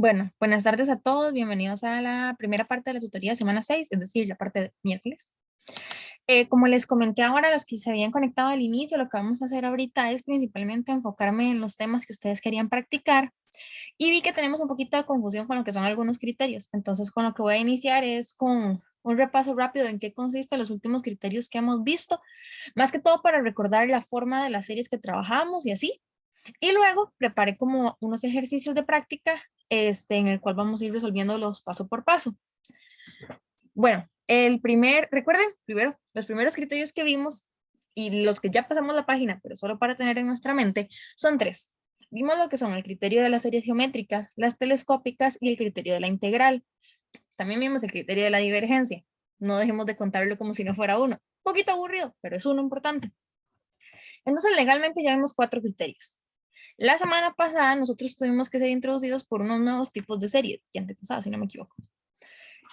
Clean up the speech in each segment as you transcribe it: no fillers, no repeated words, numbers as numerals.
Bueno, buenas tardes a todos. Bienvenidos a la primera parte de la tutoría de semana 6, es decir, la parte de miércoles. Como les comenté ahora, a los que se habían conectado al inicio, lo que vamos a hacer ahorita es principalmente enfocarme en los temas que ustedes querían practicar y vi que tenemos un poquito de confusión con lo que son algunos criterios. Entonces, con lo que voy a iniciar es con un repaso rápido en qué consisten los últimos criterios que hemos visto, más que todo para recordar la forma de las series que trabajamos y así. Y luego preparé como unos ejercicios de práctica en el cual vamos a ir resolviéndolos paso por paso. Bueno, recuerden, primero, los primeros criterios que vimos y los que ya pasamos la página, pero solo para tener en nuestra mente, son tres. Vimos lo que son el criterio de las series geométricas, las telescópicas y el criterio de la integral. También vimos el criterio de la divergencia. No dejemos de contarlo como si no fuera uno. Un poquito aburrido, pero es uno importante. Entonces, legalmente ya vimos cuatro criterios. La semana pasada nosotros tuvimos que ser introducidos por unos nuevos tipos de series, y antepasada, si no me equivoco,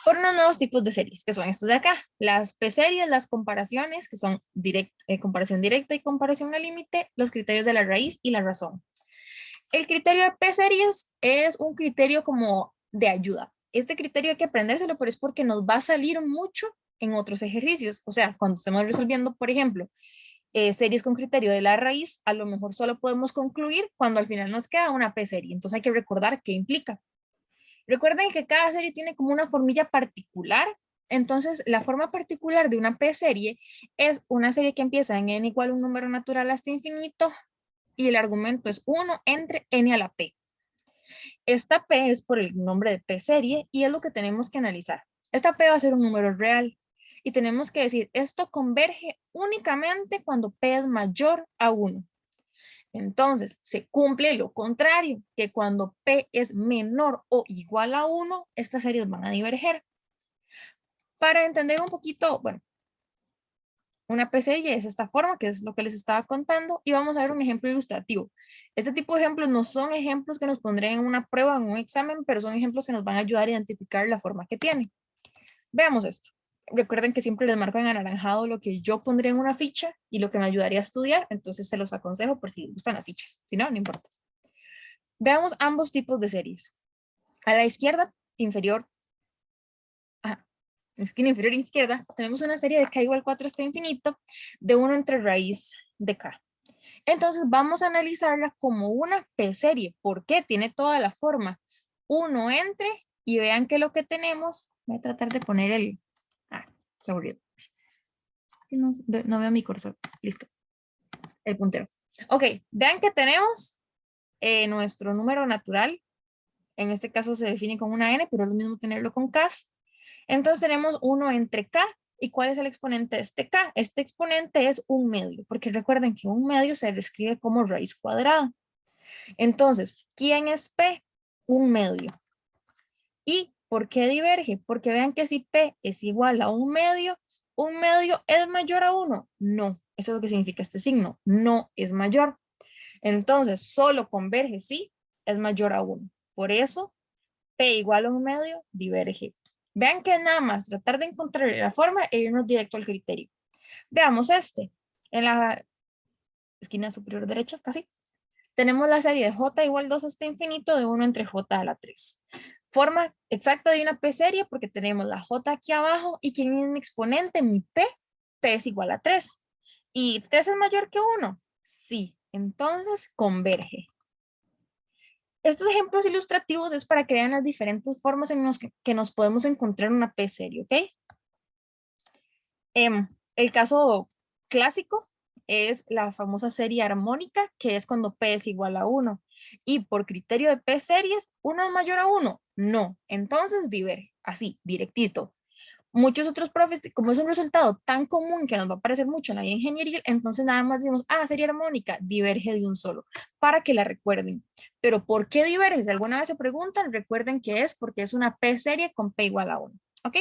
por unos nuevos tipos de series, que son estos de acá, las P-series, las comparaciones, que son comparación directa y comparación al límite, los criterios de la raíz y la razón. El criterio de P-series es un criterio como de ayuda. Este criterio hay que aprendérselo, pero es porque nos va a salir mucho en otros ejercicios. O sea, cuando estemos resolviendo, por ejemplo, series con criterio de la raíz, a lo mejor solo podemos concluir cuando al final nos queda una P-serie. Entonces hay que recordar qué implica. Recuerden que cada serie tiene como una formilla particular. Entonces, la forma particular de una P-serie es una serie que empieza en n igual a un número natural hasta infinito y el argumento es 1 entre n a la P. Esta P es por el nombre de P-serie y es lo que tenemos que analizar. Esta P va a ser un número real y tenemos que decir, esto converge únicamente cuando P es mayor a 1. Entonces, se cumple lo contrario, que cuando P es menor o igual a 1, estas series van a diverger. Para entender un poquito, bueno, una P-serie es esta forma, que es lo que les estaba contando, y vamos a ver un ejemplo ilustrativo. Este tipo de ejemplos no son ejemplos que nos pondré en una prueba, en un examen, pero son ejemplos que nos van a ayudar a identificar la forma que tiene. Veamos esto. Recuerden que siempre les marco en anaranjado lo que yo pondré en una ficha y lo que me ayudaría a estudiar, entonces se los aconsejo por si les gustan las fichas. Si no, no importa. Veamos ambos tipos de series. A la izquierda inferior, esquina inferior izquierda, tenemos una serie de k igual 4 hasta infinito de 1 entre raíz de k. Entonces vamos a analizarla como una p-serie. ¿Por qué? Tiene toda la forma 1 entre, y vean que lo que tenemos, voy a tratar de poner qué aburrido. Es que no veo mi cursor. Listo. El puntero. Ok, vean que tenemos nuestro número natural. En este caso se define con una n, pero es lo mismo tenerlo con k. Entonces tenemos 1 entre k. ¿Y cuál es el exponente de este k? Este exponente es un medio, porque recuerden que un medio se reescribe como raíz cuadrada. Entonces, ¿quién es p? Un medio. ¿Y por qué diverge? Porque vean que si p es igual a un medio es mayor a 1. No, eso es lo que significa este signo. No es mayor. Entonces, solo converge si es mayor a 1. Por eso, p igual a un medio diverge. Vean que nada más tratar de encontrar la forma e irnos directo al criterio. Veamos este. En la esquina superior derecha, casi, tenemos la serie de j igual 2 hasta infinito de 1 entre j a la 3. Forma exacta de una p-serie porque tenemos la j aquí abajo y ¿quién es mi exponente? Mi p. P es igual a 3. ¿Y 3 es mayor que 1? Sí. Entonces converge. Estos ejemplos ilustrativos es para que vean las diferentes formas en las que nos podemos encontrar una p-serie, ¿ok? El caso clásico es la famosa serie armónica, que es cuando P es igual a 1. Y por criterio de P-series, ¿1 es mayor a 1? No. Entonces diverge, así, directito. Muchos otros profes, como es un resultado tan común que nos va a aparecer mucho en la ingeniería, entonces nada más decimos, serie armónica, diverge de un solo, para que la recuerden. Pero ¿por qué diverge? Si alguna vez se preguntan, recuerden que es porque es una P-serie con P igual a 1. ¿Ok?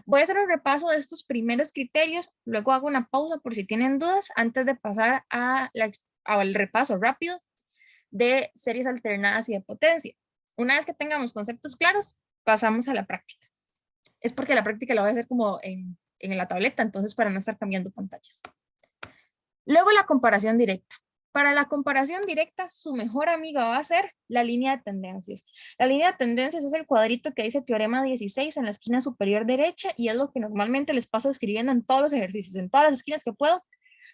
Voy a hacer un repaso de estos primeros criterios, luego hago una pausa por si tienen dudas antes de pasar al repaso rápido de series alternadas y de potencia. Una vez que tengamos conceptos claros, pasamos a la práctica. Es porque la práctica la voy a hacer como en la tableta, entonces para no estar cambiando pantallas. Luego la comparación directa. Para la comparación directa, su mejor amiga va a ser la línea de tendencias. La línea de tendencias es el cuadrito que dice teorema 16 en la esquina superior derecha y es lo que normalmente les paso escribiendo en todos los ejercicios, en todas las esquinas que puedo,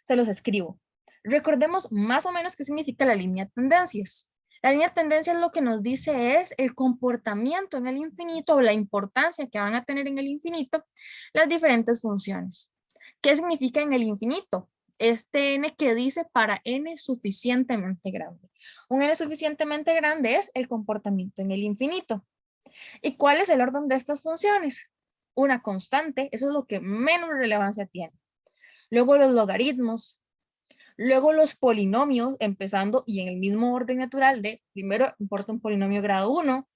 se los escribo. Recordemos más o menos qué significa la línea de tendencias. La línea de tendencias lo que nos dice es el comportamiento en el infinito o la importancia que van a tener en el infinito las diferentes funciones. ¿Qué significa en el infinito? Este n que dice para n suficientemente grande. Un n suficientemente grande es el comportamiento en el infinito. ¿Y cuál es el orden de estas funciones? Una constante, eso es lo que menos relevancia tiene. Luego los logaritmos, luego los polinomios, empezando y en el mismo orden natural de primero importa un polinomio grado 1,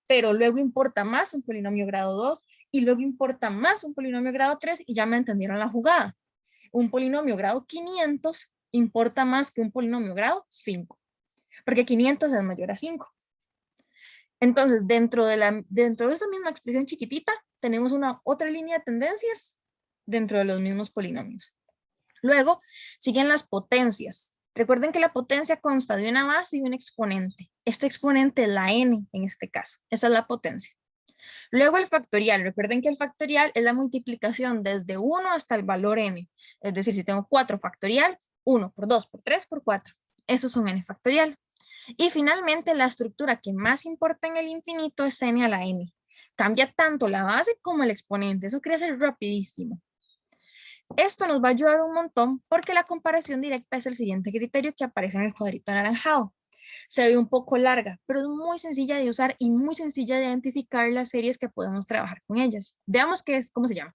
pero luego importa más un polinomio grado 2 y luego importa más un polinomio grado 3 y ya me entendieron la jugada. Un polinomio grado 500 importa más que un polinomio grado 5, porque 500 es mayor a 5. Entonces, dentro de esa misma expresión chiquitita, tenemos otra línea de tendencias dentro de los mismos polinomios. Luego, siguen las potencias. Recuerden que la potencia consta de una base y un exponente. Este exponente es la n en este caso. Esa es la potencia. Luego el factorial. Recuerden que el factorial es la multiplicación desde 1 hasta el valor n. Es decir, si tengo 4 factorial, 1 por 2 por 3 por 4. Eso es un n factorial. Y finalmente la estructura que más importa en el infinito es n a la n. Cambia tanto la base como el exponente. Eso crece rapidísimo. Esto nos va a ayudar un montón porque la comparación directa es el siguiente criterio que aparece en el cuadrito anaranjado. Se ve un poco larga, pero es muy sencilla de usar y muy sencilla de identificar las series que podemos trabajar con ellas. Veamos cómo se llama.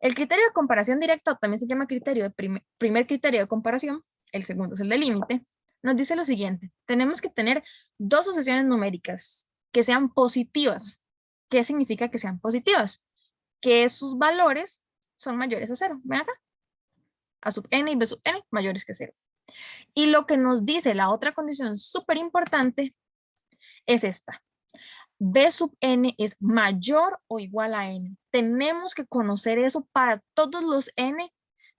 El criterio de comparación directa, o también se llama criterio de primer criterio de comparación, el segundo es el de límite, nos dice lo siguiente. Tenemos que tener dos sucesiones numéricas que sean positivas. ¿Qué significa que sean positivas? Que sus valores son mayores a 0. ¿Ven acá? A sub n y b sub n mayores que 0. Y lo que nos dice la otra condición súper importante es esta. B sub n es mayor o igual a n. Tenemos que conocer eso para todos los n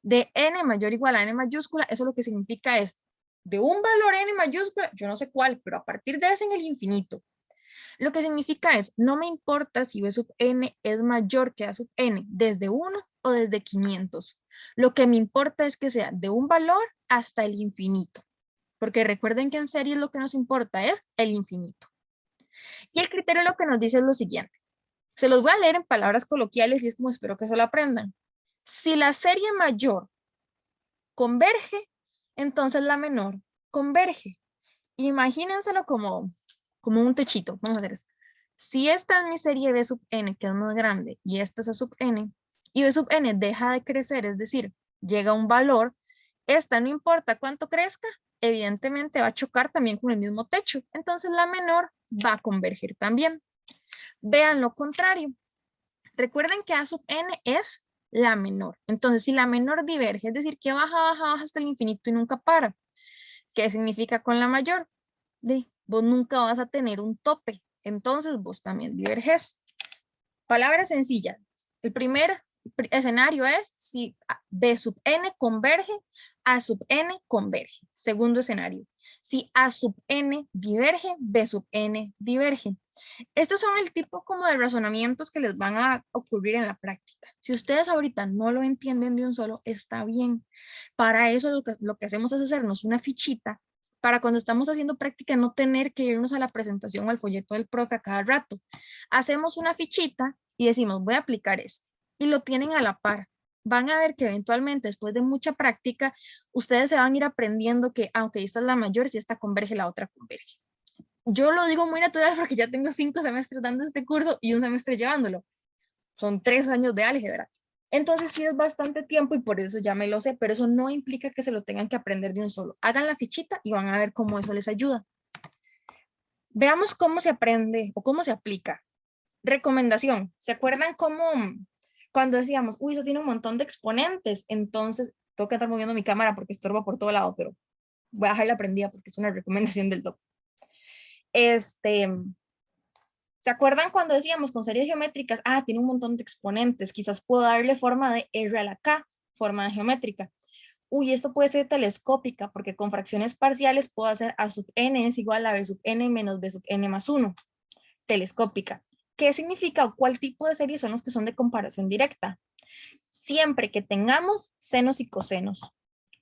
de n mayor o igual a n mayúscula. Eso lo que significa es de un valor n mayúscula, yo no sé cuál, pero a partir de ese en el infinito. Lo que significa es, no me importa si B sub n es mayor que A sub n desde 1 o desde 500. Lo que me importa es que sea de un valor hasta el infinito. Porque recuerden que en serie lo que nos importa es el infinito. Y el criterio lo que nos dice es lo siguiente. Se los voy a leer en palabras coloquiales y es como espero que eso lo aprendan. Si la serie mayor converge, entonces la menor converge. Imagínenselo como un techito. Vamos a hacer eso. Si esta es mi serie B sub n, que es más grande, y esta es A sub n, y B sub n deja de crecer, es decir, llega a un valor, esta no importa cuánto crezca, evidentemente va a chocar también con el mismo techo. Entonces la menor va a converger también. Vean lo contrario. Recuerden que A sub n es la menor. Entonces, si la menor diverge, es decir, que baja, baja, baja hasta el infinito y nunca para. ¿Qué significa con la mayor? Vos nunca vas a tener un tope. Entonces, vos también diverges. Palabra sencilla. El primer escenario es si B sub n converge, A sub n converge. Segundo escenario. Si A sub n diverge, B sub n diverge. Estos son el tipo como de razonamientos que les van a ocurrir en la práctica. Si ustedes ahorita no lo entienden de un solo, está bien. Para eso lo que hacemos es hacernos una fichita para cuando estamos haciendo práctica no tener que irnos a la presentación o al folleto del profe a cada rato. Hacemos una fichita y decimos, voy a aplicar esto. Y lo tienen a la par. Van a ver que eventualmente, después de mucha práctica, ustedes se van a ir aprendiendo que, aunque esta es la mayor, si esta converge, la otra converge. Yo lo digo muy natural porque ya tengo 5 semestres dando este curso y un semestre llevándolo. Son 3 años de álgebra. Entonces sí es bastante tiempo y por eso ya me lo sé, pero eso no implica que se lo tengan que aprender de un solo. Hagan la fichita y van a ver cómo eso les ayuda. Veamos cómo se aprende o cómo se aplica. Recomendación. ¿Se acuerdan cómo cuando decíamos, uy, eso tiene un montón de exponentes? Entonces, tengo que estar moviendo mi cámara porque estorba por todo lado, pero voy a dejarla prendida porque es una recomendación del doc. ¿Se acuerdan cuando decíamos con series geométricas? Tiene un montón de exponentes, quizás puedo darle forma de R a la K, forma geométrica. Uy, esto puede ser telescópica, porque con fracciones parciales puedo hacer a sub n es igual a b sub n menos b sub n más 1. Telescópica. ¿Qué significa o cuál tipo de series son los que son de comparación directa? Siempre que tengamos senos y cosenos.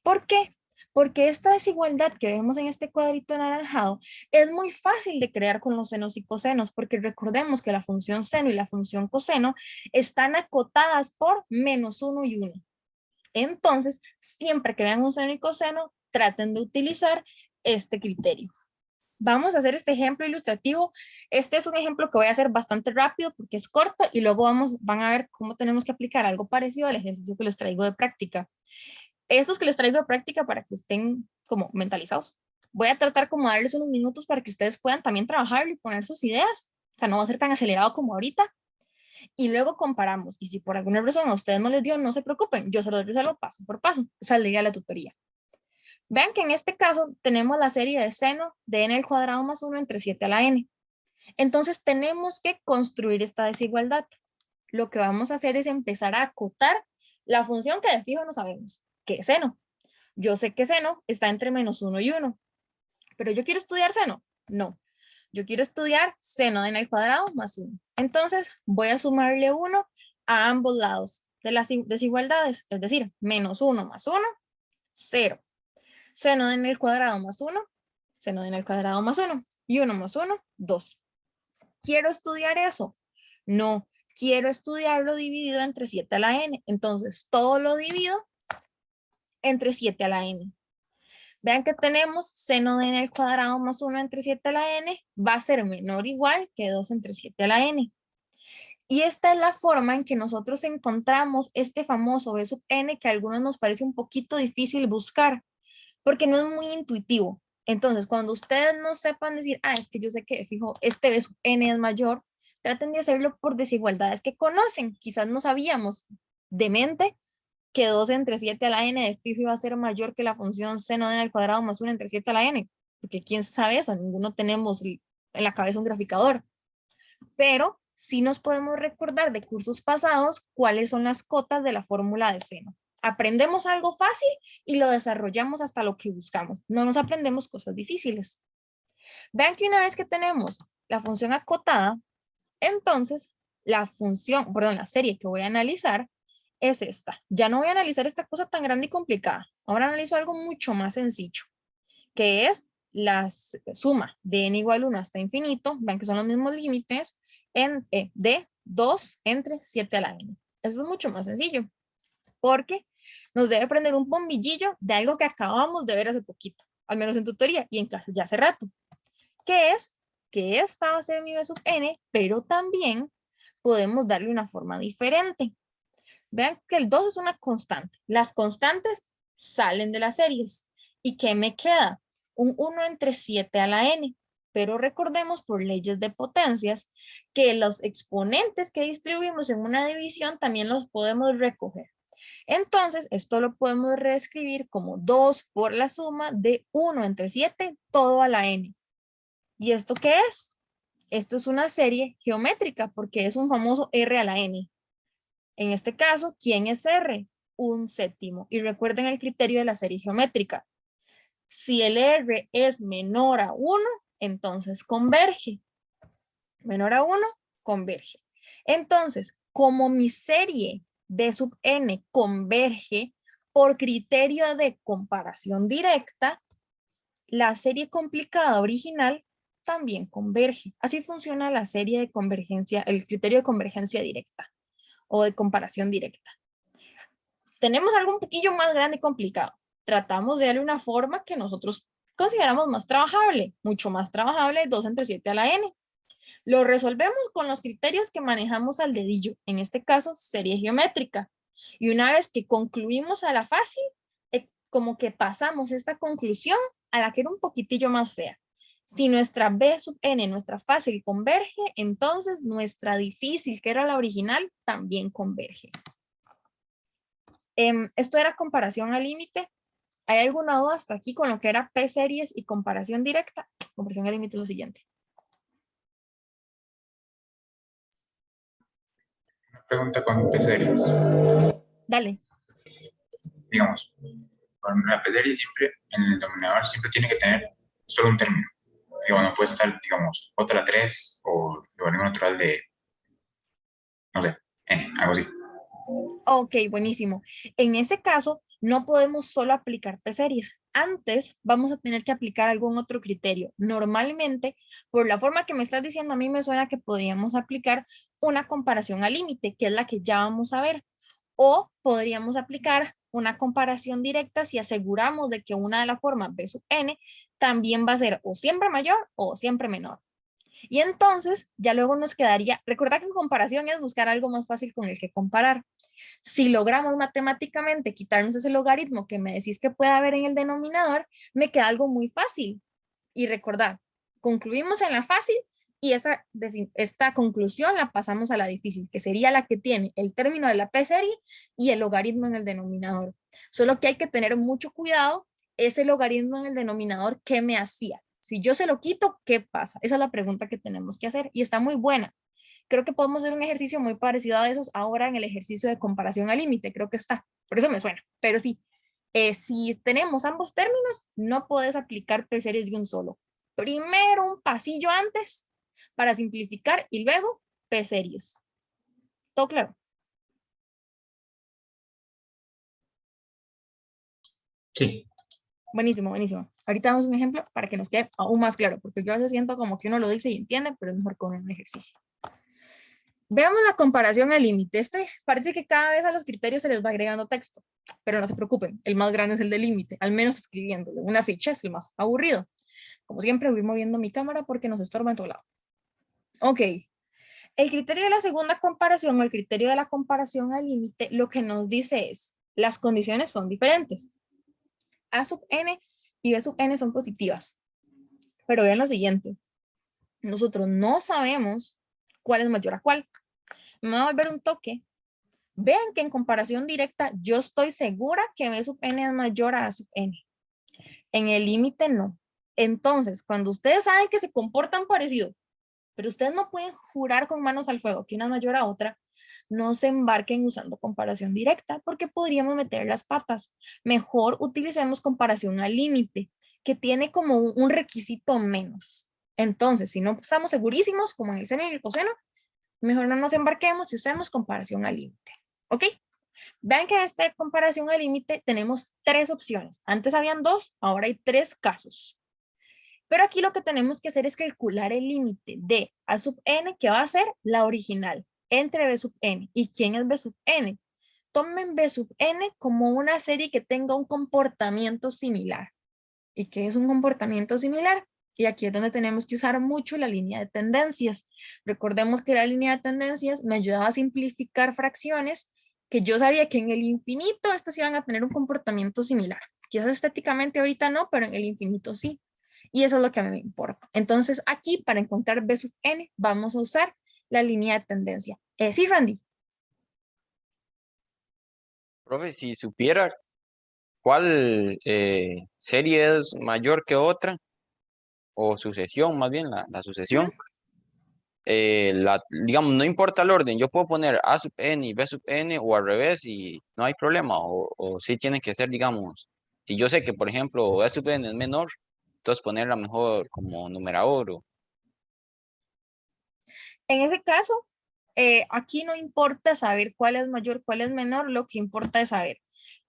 ¿Por qué? Porque esta desigualdad que vemos en este cuadrito anaranjado es muy fácil de crear con los senos y cosenos, porque recordemos que la función seno y la función coseno están acotadas por menos 1 y 1. Entonces, siempre que vean un seno y coseno, traten de utilizar este criterio. Vamos a hacer este ejemplo ilustrativo. Este es un ejemplo que voy a hacer bastante rápido porque es corto y luego van a ver cómo tenemos que aplicar algo parecido al ejercicio que les traigo de práctica. Estos que les traigo de práctica para que estén como mentalizados. Voy a tratar como darles unos minutos para que ustedes puedan también trabajar y poner sus ideas. O sea, no va a ser tan acelerado como ahorita. Y luego comparamos. Y si por alguna razón a ustedes no les dio, no se preocupen. Yo se lo resuelvo paso por paso. Esa es la idea de la tutoría. Vean que en este caso tenemos la serie de seno de n al cuadrado más 1 entre 7 a la n. Entonces tenemos que construir esta desigualdad. Lo que vamos a hacer es empezar a acotar la función que de fijo no sabemos, que es seno. Yo sé que seno está entre menos 1 y 1, pero yo quiero estudiar seno. No, yo quiero estudiar seno de n al cuadrado más 1. Entonces voy a sumarle 1 a ambos lados de las desigualdades, es decir, menos 1 más 1, 0. Seno de n al cuadrado más 1, seno de n al cuadrado más 1, y 1 más 1, 2. ¿Quiero estudiar eso? No, quiero estudiarlo dividido entre 7 a la n. Entonces, todo lo divido entre 7 a la n. Vean que tenemos seno de n al cuadrado más 1 entre 7 a la n va a ser menor o igual que 2 entre 7 a la n. Y esta es la forma en que nosotros encontramos este famoso b sub n que a algunos nos parece un poquito difícil buscar, porque no es muy intuitivo. Entonces, cuando ustedes no sepan decir, es que yo sé que, fijo, este b sub n es mayor, traten de hacerlo por desigualdades que conocen. Quizás no sabíamos de mente que 2 entre 7 a la n de fijo iba a ser mayor que la función seno de n al cuadrado más 1 entre 7 a la n, porque quién sabe eso, ninguno tenemos en la cabeza un graficador. Pero sí nos podemos recordar de cursos pasados cuáles son las cotas de la fórmula de seno. Aprendemos algo fácil y lo desarrollamos hasta lo que buscamos. No nos aprendemos cosas difíciles. Vean que una vez que tenemos la función acotada, entonces la serie que voy a analizar es esta. Ya no voy a analizar esta cosa tan grande y complicada. Ahora analizo algo mucho más sencillo, que es la suma de n igual 1 hasta infinito, vean que son los mismos límites, de 2 entre 7 a la n. Eso es mucho más sencillo, porque nos debe prender un bombillillo de algo que acabamos de ver hace poquito, al menos en tutoría y en clases ya hace rato, que es que esta va a ser mi b sub n, pero también podemos darle una forma diferente. Vean que el 2 es una constante. Las constantes salen de las series. ¿Y qué me queda? Un 1 entre 7 a la n. Pero recordemos por leyes de potencias que los exponentes que distribuimos en una división también los podemos recoger. Entonces, esto lo podemos reescribir como 2 por la suma de 1 entre 7 todo a la n. ¿Y esto qué es? Esto es una serie geométrica porque es un famoso r a la n. En este caso, ¿quién es R? Un séptimo. Y recuerden el criterio de la serie geométrica. Si el R es menor a 1, entonces converge. Menor a 1, converge. Entonces, como mi serie B sub n converge por criterio de comparación directa, la serie complicada original también converge. Así funciona la serie de convergencia, el criterio de convergencia directa o de comparación directa. Tenemos algo un poquillo más grande y complicado. Tratamos de darle una forma que nosotros consideramos más trabajable, mucho más trabajable, 2 entre 7 a la n. Lo resolvemos con los criterios que manejamos al dedillo, en este caso, serie geométrica. Y una vez que concluimos a la fácil, como que pasamos esta conclusión a la que era un poquitillo más fea. Si nuestra b sub n, nuestra fácil, converge, entonces nuestra difícil, que era la original, también converge. Esto era comparación al límite. ¿Hay alguna duda hasta aquí con lo que era P series y comparación directa? Comparación al límite es lo siguiente. Una pregunta con P series. Dale. Digamos, Para la P serie siempre, en el denominador siempre tiene que tener solo un término. Digo, no puede estar, digamos, J a la 3 o logaritmo natural de, no sé, n, algo así. Ok, buenísimo. En ese caso, no podemos solo aplicar P-series. Antes vamos a tener que aplicar algún otro criterio. Normalmente, por la forma que me estás diciendo, a mí me suena que podríamos aplicar una comparación al límite, que es la que ya vamos a ver. O podríamos aplicar una comparación directa si aseguramos de que una de las formas B sub n también va a ser o siempre mayor o siempre menor. Y entonces ya luego nos quedaría, recordad que comparación es buscar algo más fácil con el que comparar. Si logramos matemáticamente quitarnos ese logaritmo que me decís que puede haber en el denominador, me queda algo muy fácil. Y recordad, concluimos en la fácil y esta conclusión la pasamos a la difícil, que sería la que tiene el término de la p-serie y el logaritmo en el denominador. Solo que hay que tener mucho cuidado ese logaritmo en el denominador, ¿qué me hacía? Si yo se lo quito, ¿qué pasa? Esa es la pregunta que tenemos que hacer y está muy buena. Creo que podemos hacer un ejercicio muy parecido a esos ahora en el ejercicio de comparación al límite, creo que está, por eso me suena, pero sí, si tenemos ambos términos, no puedes aplicar p-series de un solo. Primero un pasillo antes para simplificar y luego p-series. ¿Todo claro? Sí. Buenísimo, buenísimo. Ahorita damos un ejemplo para que nos quede aún más claro, porque yo a veces siento como que uno lo dice y entiende, pero es mejor con un ejercicio. Veamos la comparación al límite. Parece que cada vez a los criterios se les va agregando texto, pero no se preocupen, el más grande es el del límite, al menos escribiéndolo. Una ficha es el más aburrido. Como siempre, voy moviendo mi cámara porque nos estorba en todo lado. Ok, el criterio de la segunda comparación o el criterio de la comparación al límite, lo que nos dice es, las condiciones son diferentes. A sub n y B sub n son positivas. Pero vean lo siguiente, nosotros no sabemos cuál es mayor a cuál. Me va a volver un toque. Vean que en comparación directa, yo estoy segura que B sub n es mayor a A sub n. En el límite no. Entonces, cuando ustedes saben que se comportan parecido, pero ustedes no pueden jurar con manos al fuego que una es mayor a otra, no se embarquen usando comparación directa porque podríamos meter las patas. Mejor utilicemos comparación al límite, que tiene como un requisito menos. Entonces, si no estamos segurísimos, como en el seno y el coseno, mejor no nos embarquemos y usemos comparación al límite. ¿Ok? Vean que en esta comparación al límite tenemos tres opciones. Antes habían dos, ahora hay tres casos. Pero aquí lo que tenemos que hacer es calcular el límite de A sub n, que va a ser la original, entre B sub n. ¿Y quién es B sub n? Tomen B sub n como una serie que tenga un comportamiento similar. ¿Y qué es un comportamiento similar? Y aquí es donde tenemos que usar mucho la línea de tendencias. Recordemos que la línea de tendencias me ayudaba a simplificar fracciones que yo sabía que en el infinito estas iban a tener un comportamiento similar. Quizás estéticamente ahorita no, pero en el infinito sí. Y eso es lo que a mí me importa. Entonces aquí para encontrar B sub n vamos a usar la línea de tendencia. Sí, Randy. Profe, si supiera cuál serie es mayor que otra, o sucesión, más bien la sucesión, digamos, no importa el orden, yo puedo poner A sub n y B sub n o al revés y no hay problema, o sí tiene que ser, digamos, si yo sé que, por ejemplo, A sub n es menor, entonces ponerla mejor como numerador. En ese caso, aquí no importa saber cuál es mayor, cuál es menor, lo que importa es saber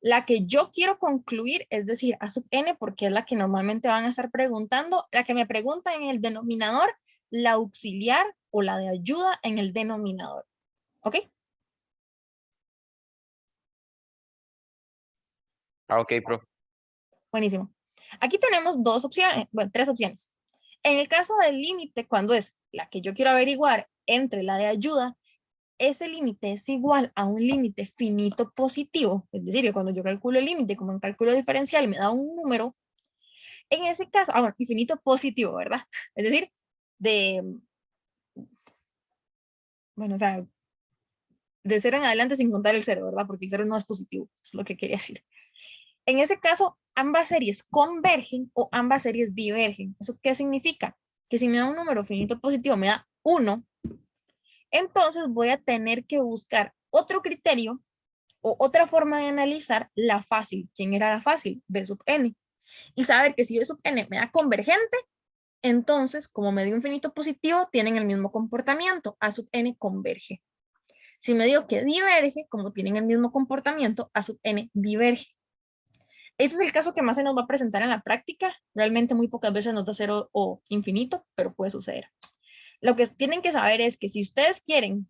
la que yo quiero concluir, es decir, A sub n, porque es la que normalmente van a estar preguntando, la que me pregunta en el denominador, la auxiliar o la de ayuda en el denominador. ¿Ok? Ah, ok, profe. Buenísimo. Aquí tenemos dos opciones, bueno, tres opciones. En el caso del límite, cuando es la que yo quiero averiguar entre la de ayuda, ese límite es igual a un límite finito positivo, es decir, que cuando yo calculo el límite como en cálculo diferencial me da un número, en ese caso, bueno, infinito positivo, ¿verdad? Es decir, de, bueno, o sea, de cero en adelante sin contar el cero, ¿verdad? Porque el cero no es positivo, es lo que quería decir. En ese caso, ambas series convergen o ambas series divergen. ¿Eso qué significa? Que si me da un número finito positivo, me da 1, entonces voy a tener que buscar otro criterio O otra forma de analizar la fácil. ¿Quién era la fácil? B sub n. Y saber que si B sub n me da convergente, entonces, como me dio infinito positivo, tienen el mismo comportamiento. A sub n converge. Si me dio que diverge, como tienen el mismo comportamiento, A sub n diverge. Este es el caso que más se nos va a presentar en la práctica. Realmente muy pocas veces nos da cero o infinito, pero puede suceder. Lo que tienen que saber es que si ustedes quieren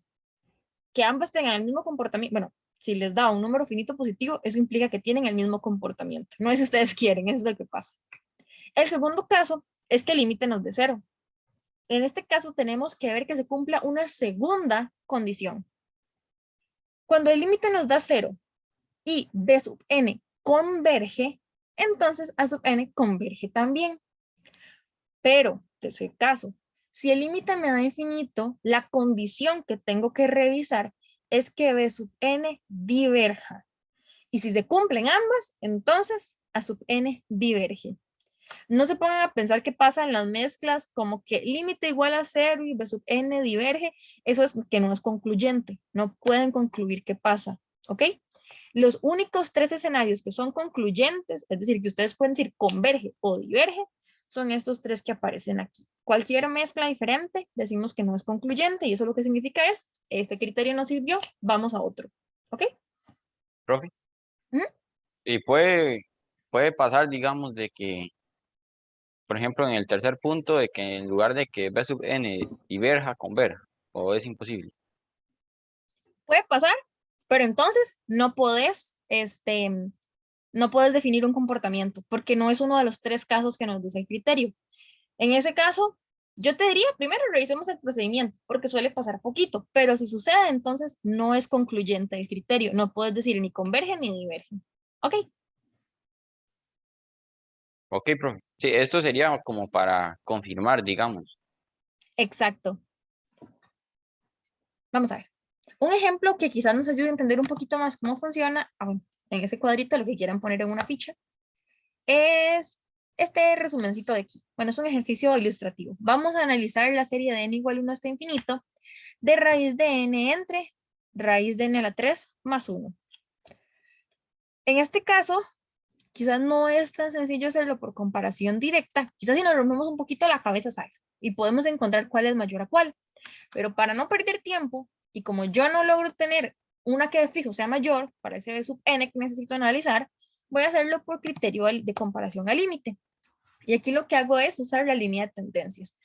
que ambas tengan el mismo comportamiento, bueno, si les da un número finito positivo, eso implica que tienen el mismo comportamiento. No es si ustedes quieren, eso es lo que pasa. El segundo caso es que el límite nos dé cero. En este caso tenemos que ver que se cumpla una segunda condición. Cuando el límite nos da cero y B sub n converge, entonces A sub n converge también. Pero, tercer caso, si el límite me da infinito, la condición que tengo que revisar es que B sub n diverja. Y si se cumplen ambas, entonces A sub n diverge. No se pongan a pensar qué pasa en las mezclas, como que límite igual a 0 y B sub n diverge. Eso es que no es concluyente. No pueden concluir qué pasa, ¿ok? Los únicos 3 escenarios que son concluyentes, es decir, que ustedes pueden decir converge o diverge, son estos 3 que aparecen aquí. Cualquier mezcla diferente, decimos que no es concluyente y eso lo que significa es, este criterio no sirvió, vamos a otro, ¿ok? Profe. ¿Mm? Y puede pasar, digamos, de que, por ejemplo, en el tercer punto, de que en lugar de que B sub n diverja, converja, o es imposible. Puede pasar, pero entonces no puedes definir un comportamiento porque no es uno de los 3 casos que nos dice el criterio. En ese caso, yo te diría, primero revisemos el procedimiento porque suele pasar poquito, pero si sucede, entonces no es concluyente el criterio. No puedes decir ni convergen ni divergen. ¿Ok? Ok, profe. Sí, esto sería como para confirmar, digamos. Exacto. Vamos a ver. Un ejemplo que quizás nos ayude a entender un poquito más cómo funciona, en ese cuadrito, lo que quieran poner en una ficha, es este resumencito de aquí. Bueno, es un ejercicio ilustrativo. Vamos a analizar la serie de n igual 1 hasta infinito de raíz de n entre raíz de n a la 3 más 1. En este caso, quizás no es tan sencillo hacerlo por comparación directa. Quizás si nos rompemos un poquito la cabeza sale y podemos encontrar cuál es mayor a cuál. Pero para no perder tiempo, y como yo no logro tener una que de fijo sea mayor, para ese sub n que necesito analizar, voy a hacerlo por criterio de comparación al límite. Y aquí lo que hago es usar la línea de tendencias.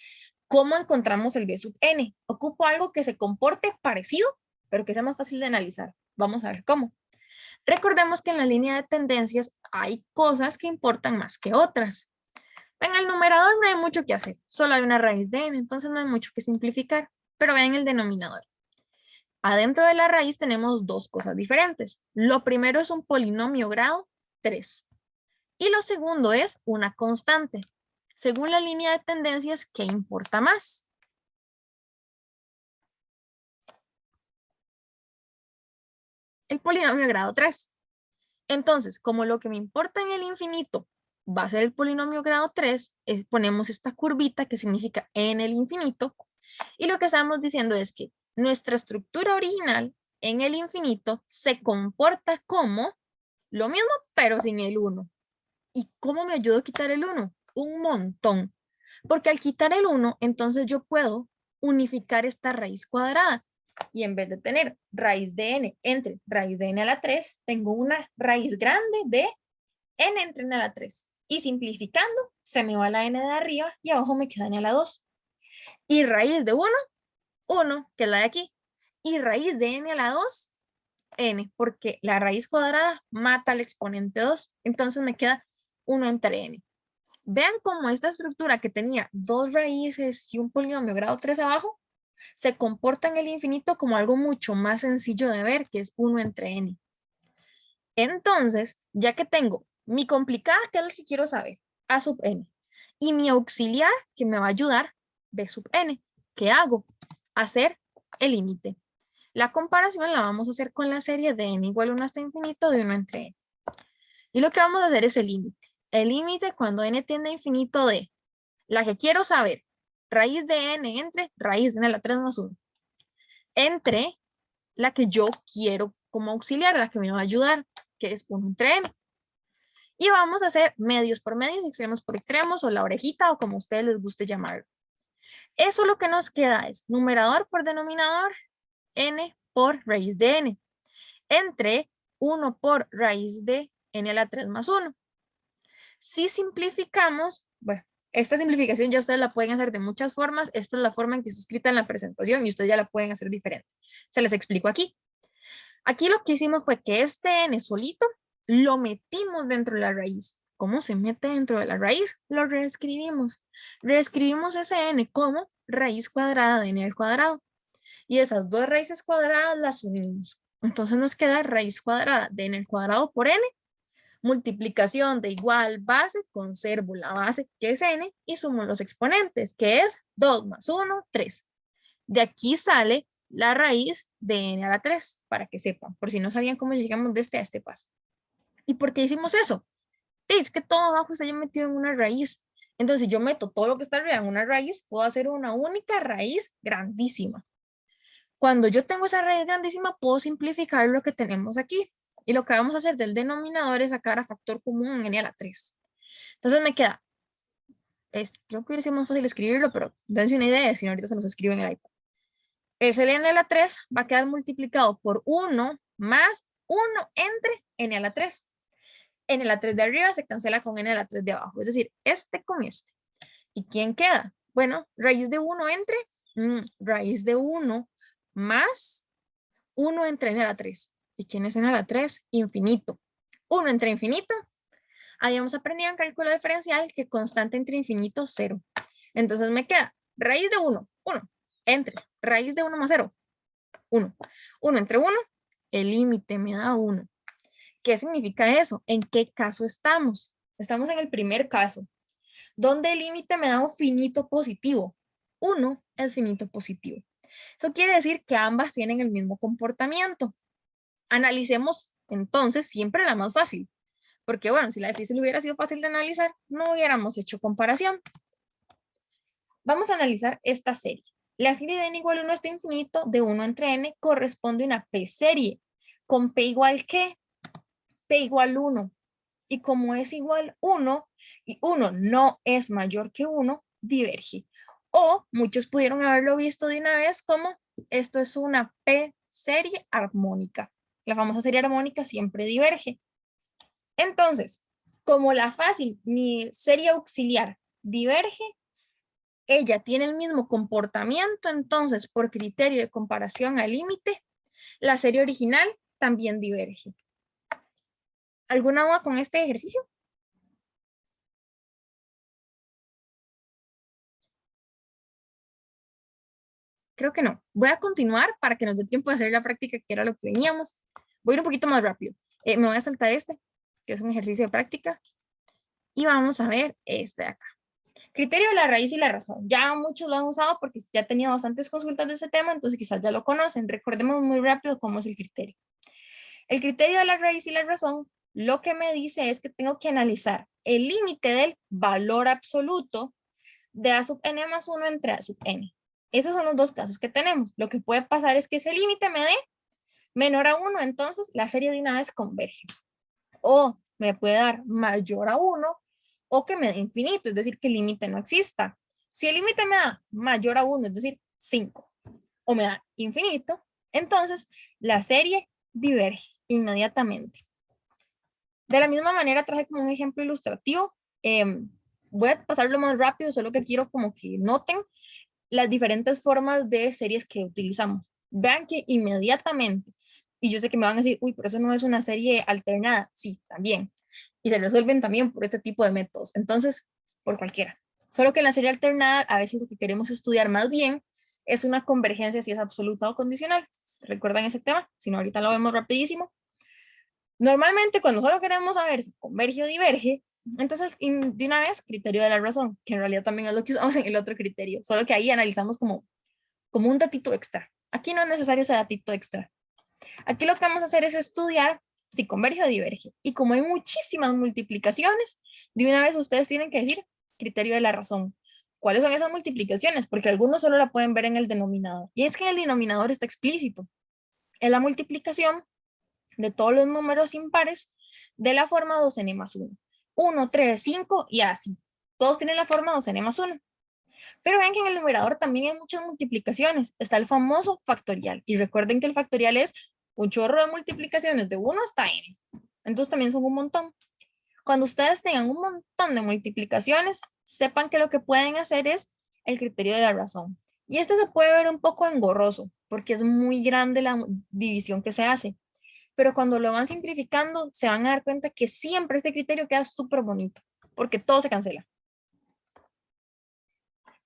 ¿Cómo encontramos el B sub n? Ocupo algo que se comporte parecido, pero que sea más fácil de analizar. Vamos a ver cómo. Recordemos que en la línea de tendencias hay cosas que importan más que otras. En el numerador no hay mucho que hacer, solo hay una raíz de n, entonces no hay mucho que simplificar. Pero vean el denominador. Adentro de la raíz tenemos 2 cosas diferentes. Lo primero es un polinomio grado 3 y lo segundo es una constante. Según la línea de tendencias, ¿qué importa más? El polinomio grado 3. Entonces, como lo que me importa en el infinito va a ser el polinomio grado 3, ponemos esta curvita que significa en el infinito. Y lo que estamos diciendo es que nuestra estructura original en el infinito se comporta como lo mismo, pero sin el 1. ¿Y cómo me ayuda a quitar el 1? Un montón. Porque al quitar el 1, entonces yo puedo unificar esta raíz cuadrada. Y en vez de tener raíz de n entre raíz de n a la 3, tengo una raíz grande de n entre n a la 3. Y simplificando, se me va la n de arriba y abajo me queda n a la 2. Y raíz de 1, 1, que es la de aquí. Y raíz de n a la 2, n, porque la raíz cuadrada mata al exponente 2. Entonces me queda 1 entre n. Vean cómo esta estructura que tenía 2 raíces y un polinomio grado 3 abajo, se comporta en el infinito como algo mucho más sencillo de ver, que es 1 entre n. Entonces, ya que tengo mi complicada, que es la que quiero saber, a sub n, y mi auxiliar, que me va a ayudar, b sub n, ¿qué hago? Hacer el límite. La comparación la vamos a hacer con la serie de n igual 1 hasta infinito de 1 entre n. Y lo que vamos a hacer es el límite. El límite cuando n tiende a infinito de la que quiero saber, raíz de n entre raíz de n a la 3 más 1, entre la que yo quiero como auxiliar, la que me va a ayudar, que es 1 entre n. Y vamos a hacer medios por medios, extremos por extremos, o la orejita, o como a ustedes les guste llamarlo. Eso lo que nos queda es numerador por denominador, n por raíz de n, entre 1 por raíz de n a la 3 más 1. Si simplificamos, bueno, esta simplificación ya ustedes la pueden hacer de muchas formas. Esta es la forma en que está escrita en la presentación y ustedes ya la pueden hacer diferente. Se les explico aquí. Aquí lo que hicimos fue que este n solito lo metimos dentro de la raíz. ¿Cómo se mete dentro de la raíz? Lo reescribimos. Reescribimos ese n como raíz cuadrada de n al cuadrado. Y esas dos raíces cuadradas las unimos. Entonces nos queda raíz cuadrada de n al cuadrado por n, multiplicación de igual base, conservo la base que es n y sumo los exponentes, que es 2 más 1, 3. De aquí sale la raíz de n a la 3, para que sepan, por si no sabían cómo llegamos de este a este paso. ¿Y por qué hicimos eso? Es que todo abajo está ya metido en una raíz. Entonces, si yo meto todo lo que está arriba en una raíz, puedo hacer una única raíz grandísima. Cuando yo tengo esa raíz grandísima, puedo simplificar lo que tenemos aquí. Y lo que vamos a hacer del denominador es sacar a factor común en n a la 3. Entonces me queda, creo que hubiera sido más fácil escribirlo, pero dense una idea, si no ahorita se los escribo en el iPad. El n a la 3 va a quedar multiplicado por 1 más 1 entre n a la 3. N a la 3 de arriba se cancela con n a la 3 de abajo, es decir, este con este. ¿Y quién queda? Bueno, raíz de 1 entre raíz de 1 más 1 entre n a la 3. ¿Y quién es n a la 3? Infinito. 1 entre infinito. Habíamos aprendido en cálculo diferencial que constante entre infinito, 0. Entonces me queda raíz de 1, 1, entre raíz de 1 más 0, 1. 1 entre 1, el límite me da 1. ¿Qué significa eso? ¿En qué caso estamos? Estamos en el primer caso, donde el límite me da un finito positivo. 1 es finito positivo. Eso quiere decir que ambas tienen el mismo comportamiento. Analicemos entonces siempre la más fácil. Porque bueno, si la difícil hubiera sido fácil de analizar, no hubiéramos hecho comparación. Vamos a analizar esta serie. La serie de n igual a 1 hasta infinito de 1 entre n corresponde a una p-serie. ¿Con p igual qué? P igual 1. Y como es igual 1 y 1 no es mayor que 1, diverge. O muchos pudieron haberlo visto de una vez como esto es una p-serie armónica. La famosa serie armónica siempre diverge. Entonces, como la fácil, mi serie auxiliar diverge, ella tiene el mismo comportamiento, entonces por criterio de comparación al límite, la serie original también diverge. ¿Alguna duda con este ejercicio? Creo que no. Voy a continuar para que nos dé tiempo de hacer la práctica, que era lo que veníamos. Voy a ir un poquito más rápido. Me voy a saltar este, que es un ejercicio de práctica. Y vamos a ver este de acá. Criterio de la raíz y la razón. Ya muchos lo han usado porque ya he tenido bastantes consultas de ese tema, entonces quizás ya lo conocen. Recordemos muy rápido cómo es el criterio. El criterio de la raíz y la razón lo que me dice es que tengo que analizar el límite del valor absoluto de a sub n más 1 entre a sub n. Esos son los dos casos que tenemos. Lo que puede pasar es que ese límite me dé menor a 1, entonces la serie de una vez converge. O me puede dar mayor a 1 o que me dé infinito, es decir, que el límite no exista. Si el límite me da mayor a 1, es decir, 5, o me da infinito, entonces la serie diverge inmediatamente. De la misma manera traje como un ejemplo ilustrativo. Voy a pasarlo más rápido, solo que quiero como que noten las diferentes formas de series que utilizamos. Vean que inmediatamente, y yo sé que me van a decir, uy, pero eso no es una serie alternada. Sí, también. Y se resuelven también por este tipo de métodos. Entonces, por cualquiera. Solo que en la serie alternada, a veces lo que queremos estudiar más bien es una convergencia, si es absoluta o condicional. ¿Recuerdan ese tema? Si no, ahorita lo vemos rapidísimo. Normalmente, cuando solo queremos saber si converge o diverge, entonces de una vez, criterio de la razón, que en realidad también es lo que usamos en el otro criterio, solo que ahí analizamos como un datito extra. Aquí no es necesario ese datito extra. Aquí lo que vamos a hacer es estudiar si converge o diverge. Y como hay muchísimas multiplicaciones, de una vez ustedes tienen que decir criterio de la razón. ¿Cuáles son esas multiplicaciones? Porque algunos solo la pueden ver en el denominador. Y es que en el denominador está explícito. Es la multiplicación de todos los números impares de la forma 2n más 1. 1, 3, 5 y así. Todos tienen la forma 2n más 1. Pero ven que en el numerador también hay muchas multiplicaciones. Está el famoso factorial. Y recuerden que el factorial es un chorro de multiplicaciones de 1 hasta n. Entonces también son un montón. Cuando ustedes tengan un montón de multiplicaciones, sepan que lo que pueden hacer es el criterio de la razón. Y este se puede ver un poco engorroso, porque es muy grande la división que se hace. Pero cuando lo van simplificando, se van a dar cuenta que siempre este criterio queda súper bonito, porque todo se cancela.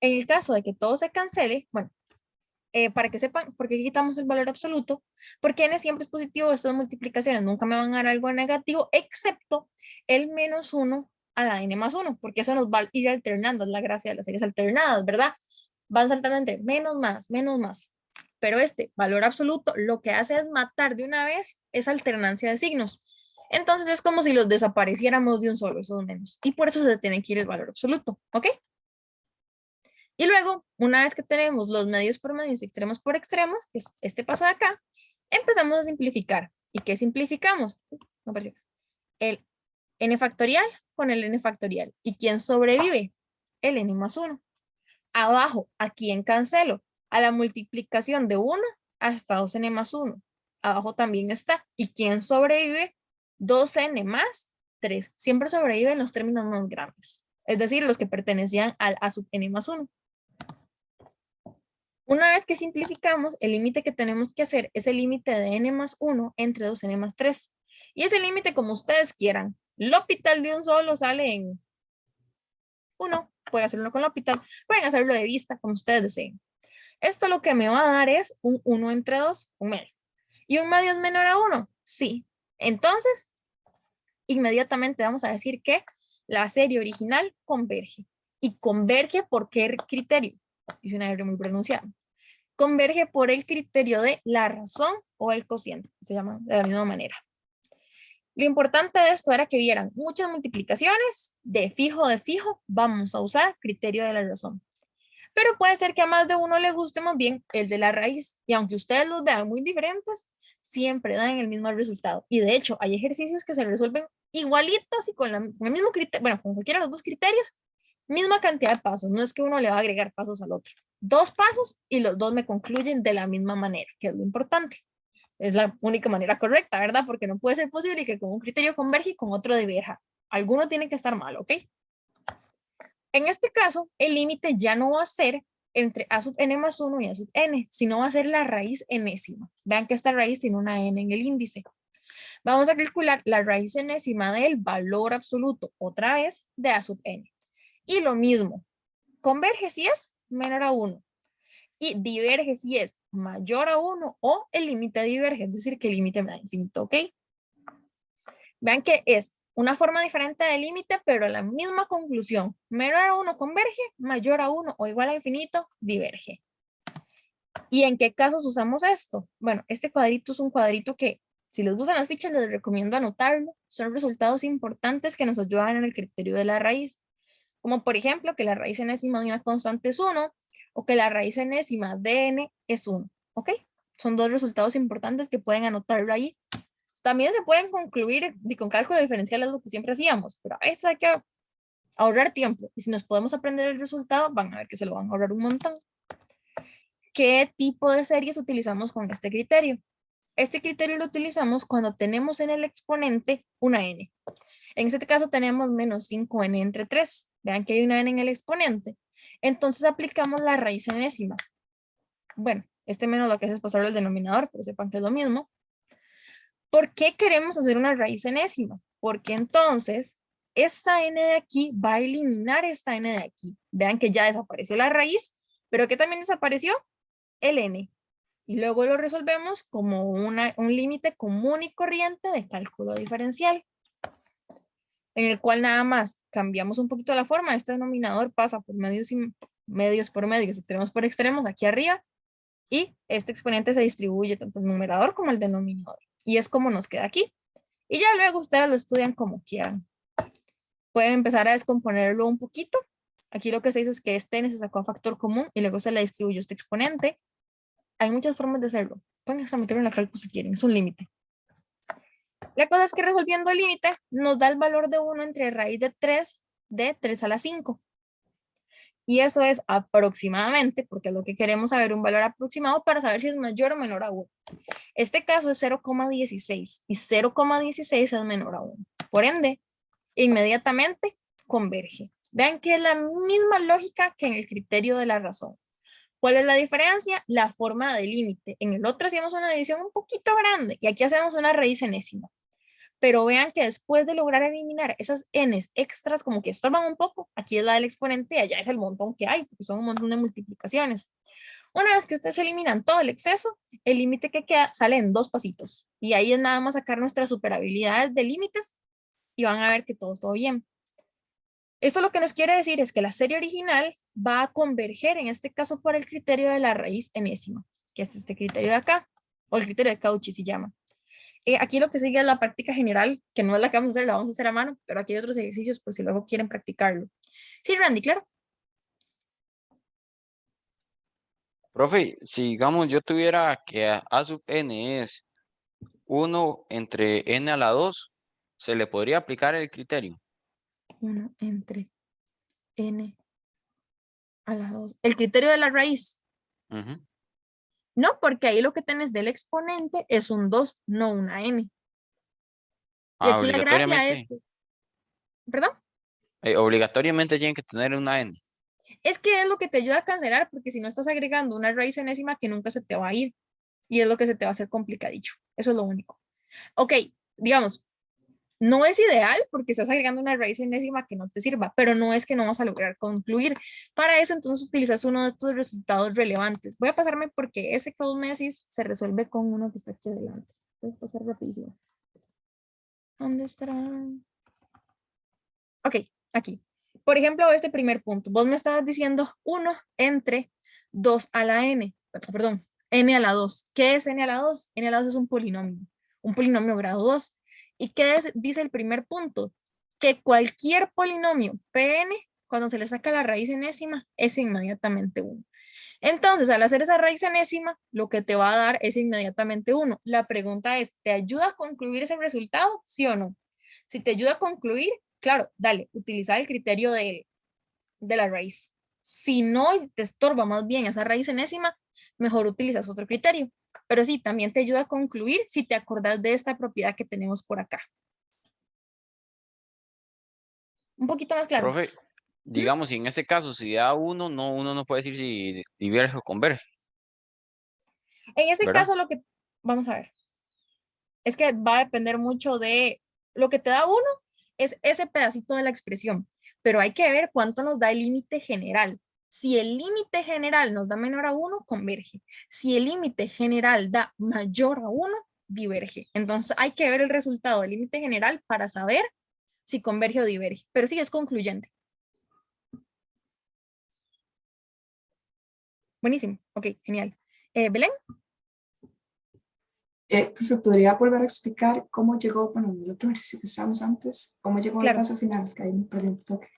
En el caso de que todo se cancele, bueno, para que sepan por qué quitamos el valor absoluto, porque n siempre es positivo, estas multiplicaciones nunca me van a dar algo negativo, excepto el menos 1 a la n más 1, porque eso nos va a ir alternando, es la gracia de las series alternadas, ¿verdad? Van saltando entre menos más, menos más. Pero este valor absoluto lo que hace es matar de una vez esa alternancia de signos. Entonces es como si los desapareciéramos de un solo, esos menos. Y por eso se tiene que ir el valor absoluto, ¿ok? Y luego, una vez que tenemos los medios por medios y extremos por extremos, que es este paso de acá, empezamos a simplificar. ¿Y qué simplificamos? No apareció. El n factorial con el n factorial. ¿Y quién sobrevive? El n más 1. Abajo, ¿a quién cancelo? A la multiplicación de 1 hasta 2n más 1. Abajo también está. ¿Y quién sobrevive? 2n más 3. Siempre sobreviven los términos más grandes. Es decir, los que pertenecían al a sub n más 1. Una vez que simplificamos, el límite que tenemos que hacer es el límite de n más 1 entre 2n más 3. Y ese límite como ustedes quieran. L'Hopital de un solo sale en 1. Pueden hacerlo con L'Hopital. Pueden hacerlo de vista como ustedes deseen. Esto lo que me va a dar es un 1 entre 2, un medio. ¿Y un medio es menor a 1? Sí. Entonces, inmediatamente vamos a decir que la serie original converge. ¿Y converge por qué criterio? Hice una R muy pronunciada. Converge por el criterio de la razón o el cociente. Se llaman de la misma manera. Lo importante de esto era que vieran muchas multiplicaciones de fijo, vamos a usar criterio de la razón. Pero puede ser que a más de uno le guste más bien el de la raíz. Y aunque ustedes los vean muy diferentes, siempre dan el mismo resultado. Y de hecho, hay ejercicios que se resuelven igualitos y con el mismo criterio, bueno, con cualquiera de los dos criterios, misma cantidad de pasos. No es que uno le va a agregar pasos al otro. 2 pasos y los dos me concluyen de la misma manera, que es lo importante. Es la única manera correcta, ¿verdad? Porque no puede ser posible que con un criterio converge y con otro diverja. Alguno tiene que estar mal, ¿ok? En este caso, el límite ya no va a ser entre a sub n más 1 y a sub n, sino va a ser la raíz enésima. Vean que esta raíz tiene una n en el índice. Vamos a calcular la raíz enésima del valor absoluto, otra vez, de a sub n. Y lo mismo, converge si es menor a 1 y diverge si es mayor a 1 o el límite diverge, es decir, que el límite me da infinito, ¿ok? Vean que es una forma diferente de límite, pero la misma conclusión. Menor a 1 converge, mayor a 1 o igual a infinito diverge. ¿Y en qué casos usamos esto? Bueno, este cuadrito es un cuadrito que, si les gustan las fichas, les recomiendo anotarlo. Son resultados importantes que nos ayudan en el criterio de la raíz. Como por ejemplo, que la raíz enésima de una constante es 1 o que la raíz enésima de n es 1. ¿Ok? Son dos resultados importantes que pueden anotarlo ahí. También se pueden concluir con cálculo diferencial, es lo que siempre hacíamos, pero a veces hay que ahorrar tiempo. Y si nos podemos aprender el resultado, van a ver que se lo van a ahorrar un montón. ¿Qué tipo de series utilizamos con este criterio? Este criterio lo utilizamos cuando tenemos en el exponente una n. En este caso tenemos menos 5n entre 3. Vean que hay una n en el exponente. Entonces aplicamos la raíz enésima. Bueno, este menos lo que hace es pasarlo al denominador, pero sepan que es lo mismo. ¿Por qué queremos hacer una raíz enésima? Porque entonces esta n de aquí va a eliminar esta n de aquí. Vean que ya desapareció la raíz, pero que también desapareció el n. Y luego lo resolvemos como un límite común y corriente de cálculo diferencial, en el cual nada más cambiamos un poquito la forma. Este denominador pasa por medios por medios, extremos por extremos, aquí arriba, y este exponente se distribuye tanto el numerador como el denominador. Y es como nos queda aquí. Y ya luego ustedes lo estudian como quieran. Pueden empezar a descomponerlo un poquito. Aquí lo que se hizo es que este n se sacó a factor común y luego se le distribuyó este exponente. Hay muchas formas de hacerlo. Pueden hasta meterlo en la cálculo si quieren, es un límite. La cosa es que resolviendo el límite nos da el valor de 1 entre raíz de 3 a la 5. Y eso es aproximadamente, porque es lo que queremos saber, un valor aproximado para saber si es mayor o menor a 1. Este caso es 0,16 y 0,16 es menor a 1. Por ende, inmediatamente converge. Vean que es la misma lógica que en el criterio de la razón. ¿Cuál es la diferencia? La forma de límite. En el otro hacíamos una división un poquito grande y aquí hacemos una raíz enésima. Pero vean que después de lograr eliminar esas n's extras como que estorban un poco, aquí es la del exponente y allá es el montón que hay, porque son un montón de multiplicaciones. Una vez que ustedes eliminan todo el exceso, el límite que queda sale en 2 pasitos. Y ahí es nada más sacar nuestras superabilidades de límites y van a ver que todo bien. Esto lo que nos quiere decir es que la serie original va a converger, en este caso, por el criterio de la raíz enésima, que es este criterio de acá, o el criterio de Cauchy se llama. Aquí lo que sigue es la práctica general, que no es la que vamos a hacer, la vamos a hacer a mano, pero aquí hay otros ejercicios por si luego quieren practicarlo. Sí, Randy, claro. Profe, si digamos yo tuviera que a sub n es 1 entre n a la 2, ¿se le podría aplicar el criterio? 1 entre n a la 2. El criterio de la raíz. Ujú. No, porque ahí lo que tenés del exponente es un 2, no una n. Y aquí la gracia es Obligatoriamente, que, ¿perdón? obligatoriamente tienen que tener una n. Es que es lo que te ayuda a cancelar, porque si no estás agregando una raíz enésima que nunca se te va a ir. Y es lo que se te va a hacer complicadicho. Eso es lo único. Ok, digamos, no es ideal porque estás agregando una raíz enésima que no te sirva, pero no es que no vas a lograr concluir. Para eso, entonces utilizas uno de estos resultados relevantes. Voy a pasarme porque ese que vos me decís se resuelve con uno que está aquí adelante. Voy a pasar rapidísimo. ¿Dónde estará? Ok, aquí. Por ejemplo, este primer punto. Vos me estabas diciendo 1 entre 2 a la n. Perdón, n a la 2. ¿Qué es n a la 2? N a la 2 es un polinomio grado 2. ¿Y qué dice el primer punto? Que cualquier polinomio Pn, cuando se le saca la raíz enésima, es inmediatamente 1. Entonces, al hacer esa raíz enésima, lo que te va a dar es inmediatamente 1. La pregunta es, ¿te ayuda a concluir ese resultado? ¿Sí o no? Si te ayuda a concluir, claro, dale, utiliza el criterio de la raíz. Si no te estorba más bien esa raíz enésima, mejor utilizas otro criterio. Pero sí, también te ayuda a concluir si te acordás de esta propiedad que tenemos por acá. Un poquito más claro. Profe, digamos, si en este caso, si da 1, no, uno no puede decir si diverge o converge, En ese ¿verdad? caso, lo que vamos a ver es que va a depender mucho de lo que te da 1, es ese pedacito de la expresión, pero hay que ver cuánto nos da el límite general. Si el límite general nos da menor a 1, converge. Si el límite general da mayor a 1, diverge. Entonces hay que ver el resultado del límite general para saber si converge o diverge. Pero sí es concluyente. Buenísimo. Ok, genial. Belén. Profe, ¿podría volver a explicar cómo llegó, bueno, en el otro ejercicio que estábamos antes, cómo llegó al Claro, paso final? Que ahí me perdí un toque.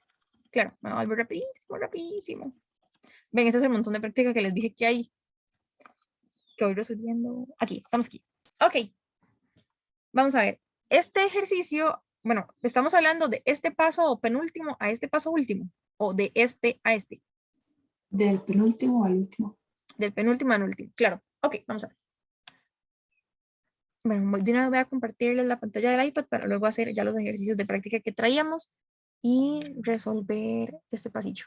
claro. Vamos a volver rapidísimo, rapidísimo. Ven, ese es el montón de práctica que les dije que hay. Que voy resolviendo. Aquí, estamos aquí. Ok, vamos a ver. Este ejercicio, bueno, estamos hablando de este paso penúltimo a este paso último, o de este a este, Del penúltimo al último. del penúltimo al último. Claro, ok, vamos a ver. Bueno, de una vez voy a compartirles la pantalla del iPad para luego hacer ya los ejercicios de práctica que traíamos y resolver este pasillo.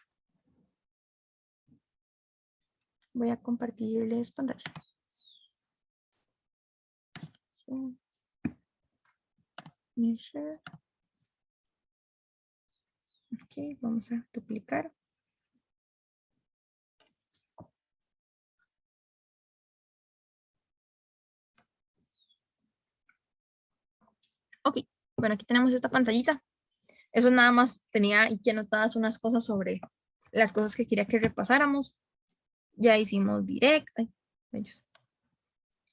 Voy a compartirles pantalla. Ok, vamos a duplicar. Ok, bueno, aquí tenemos esta pantallita. Eso nada más tenía aquí anotadas unas cosas sobre las cosas que quería que repasáramos. Ya hicimos directa.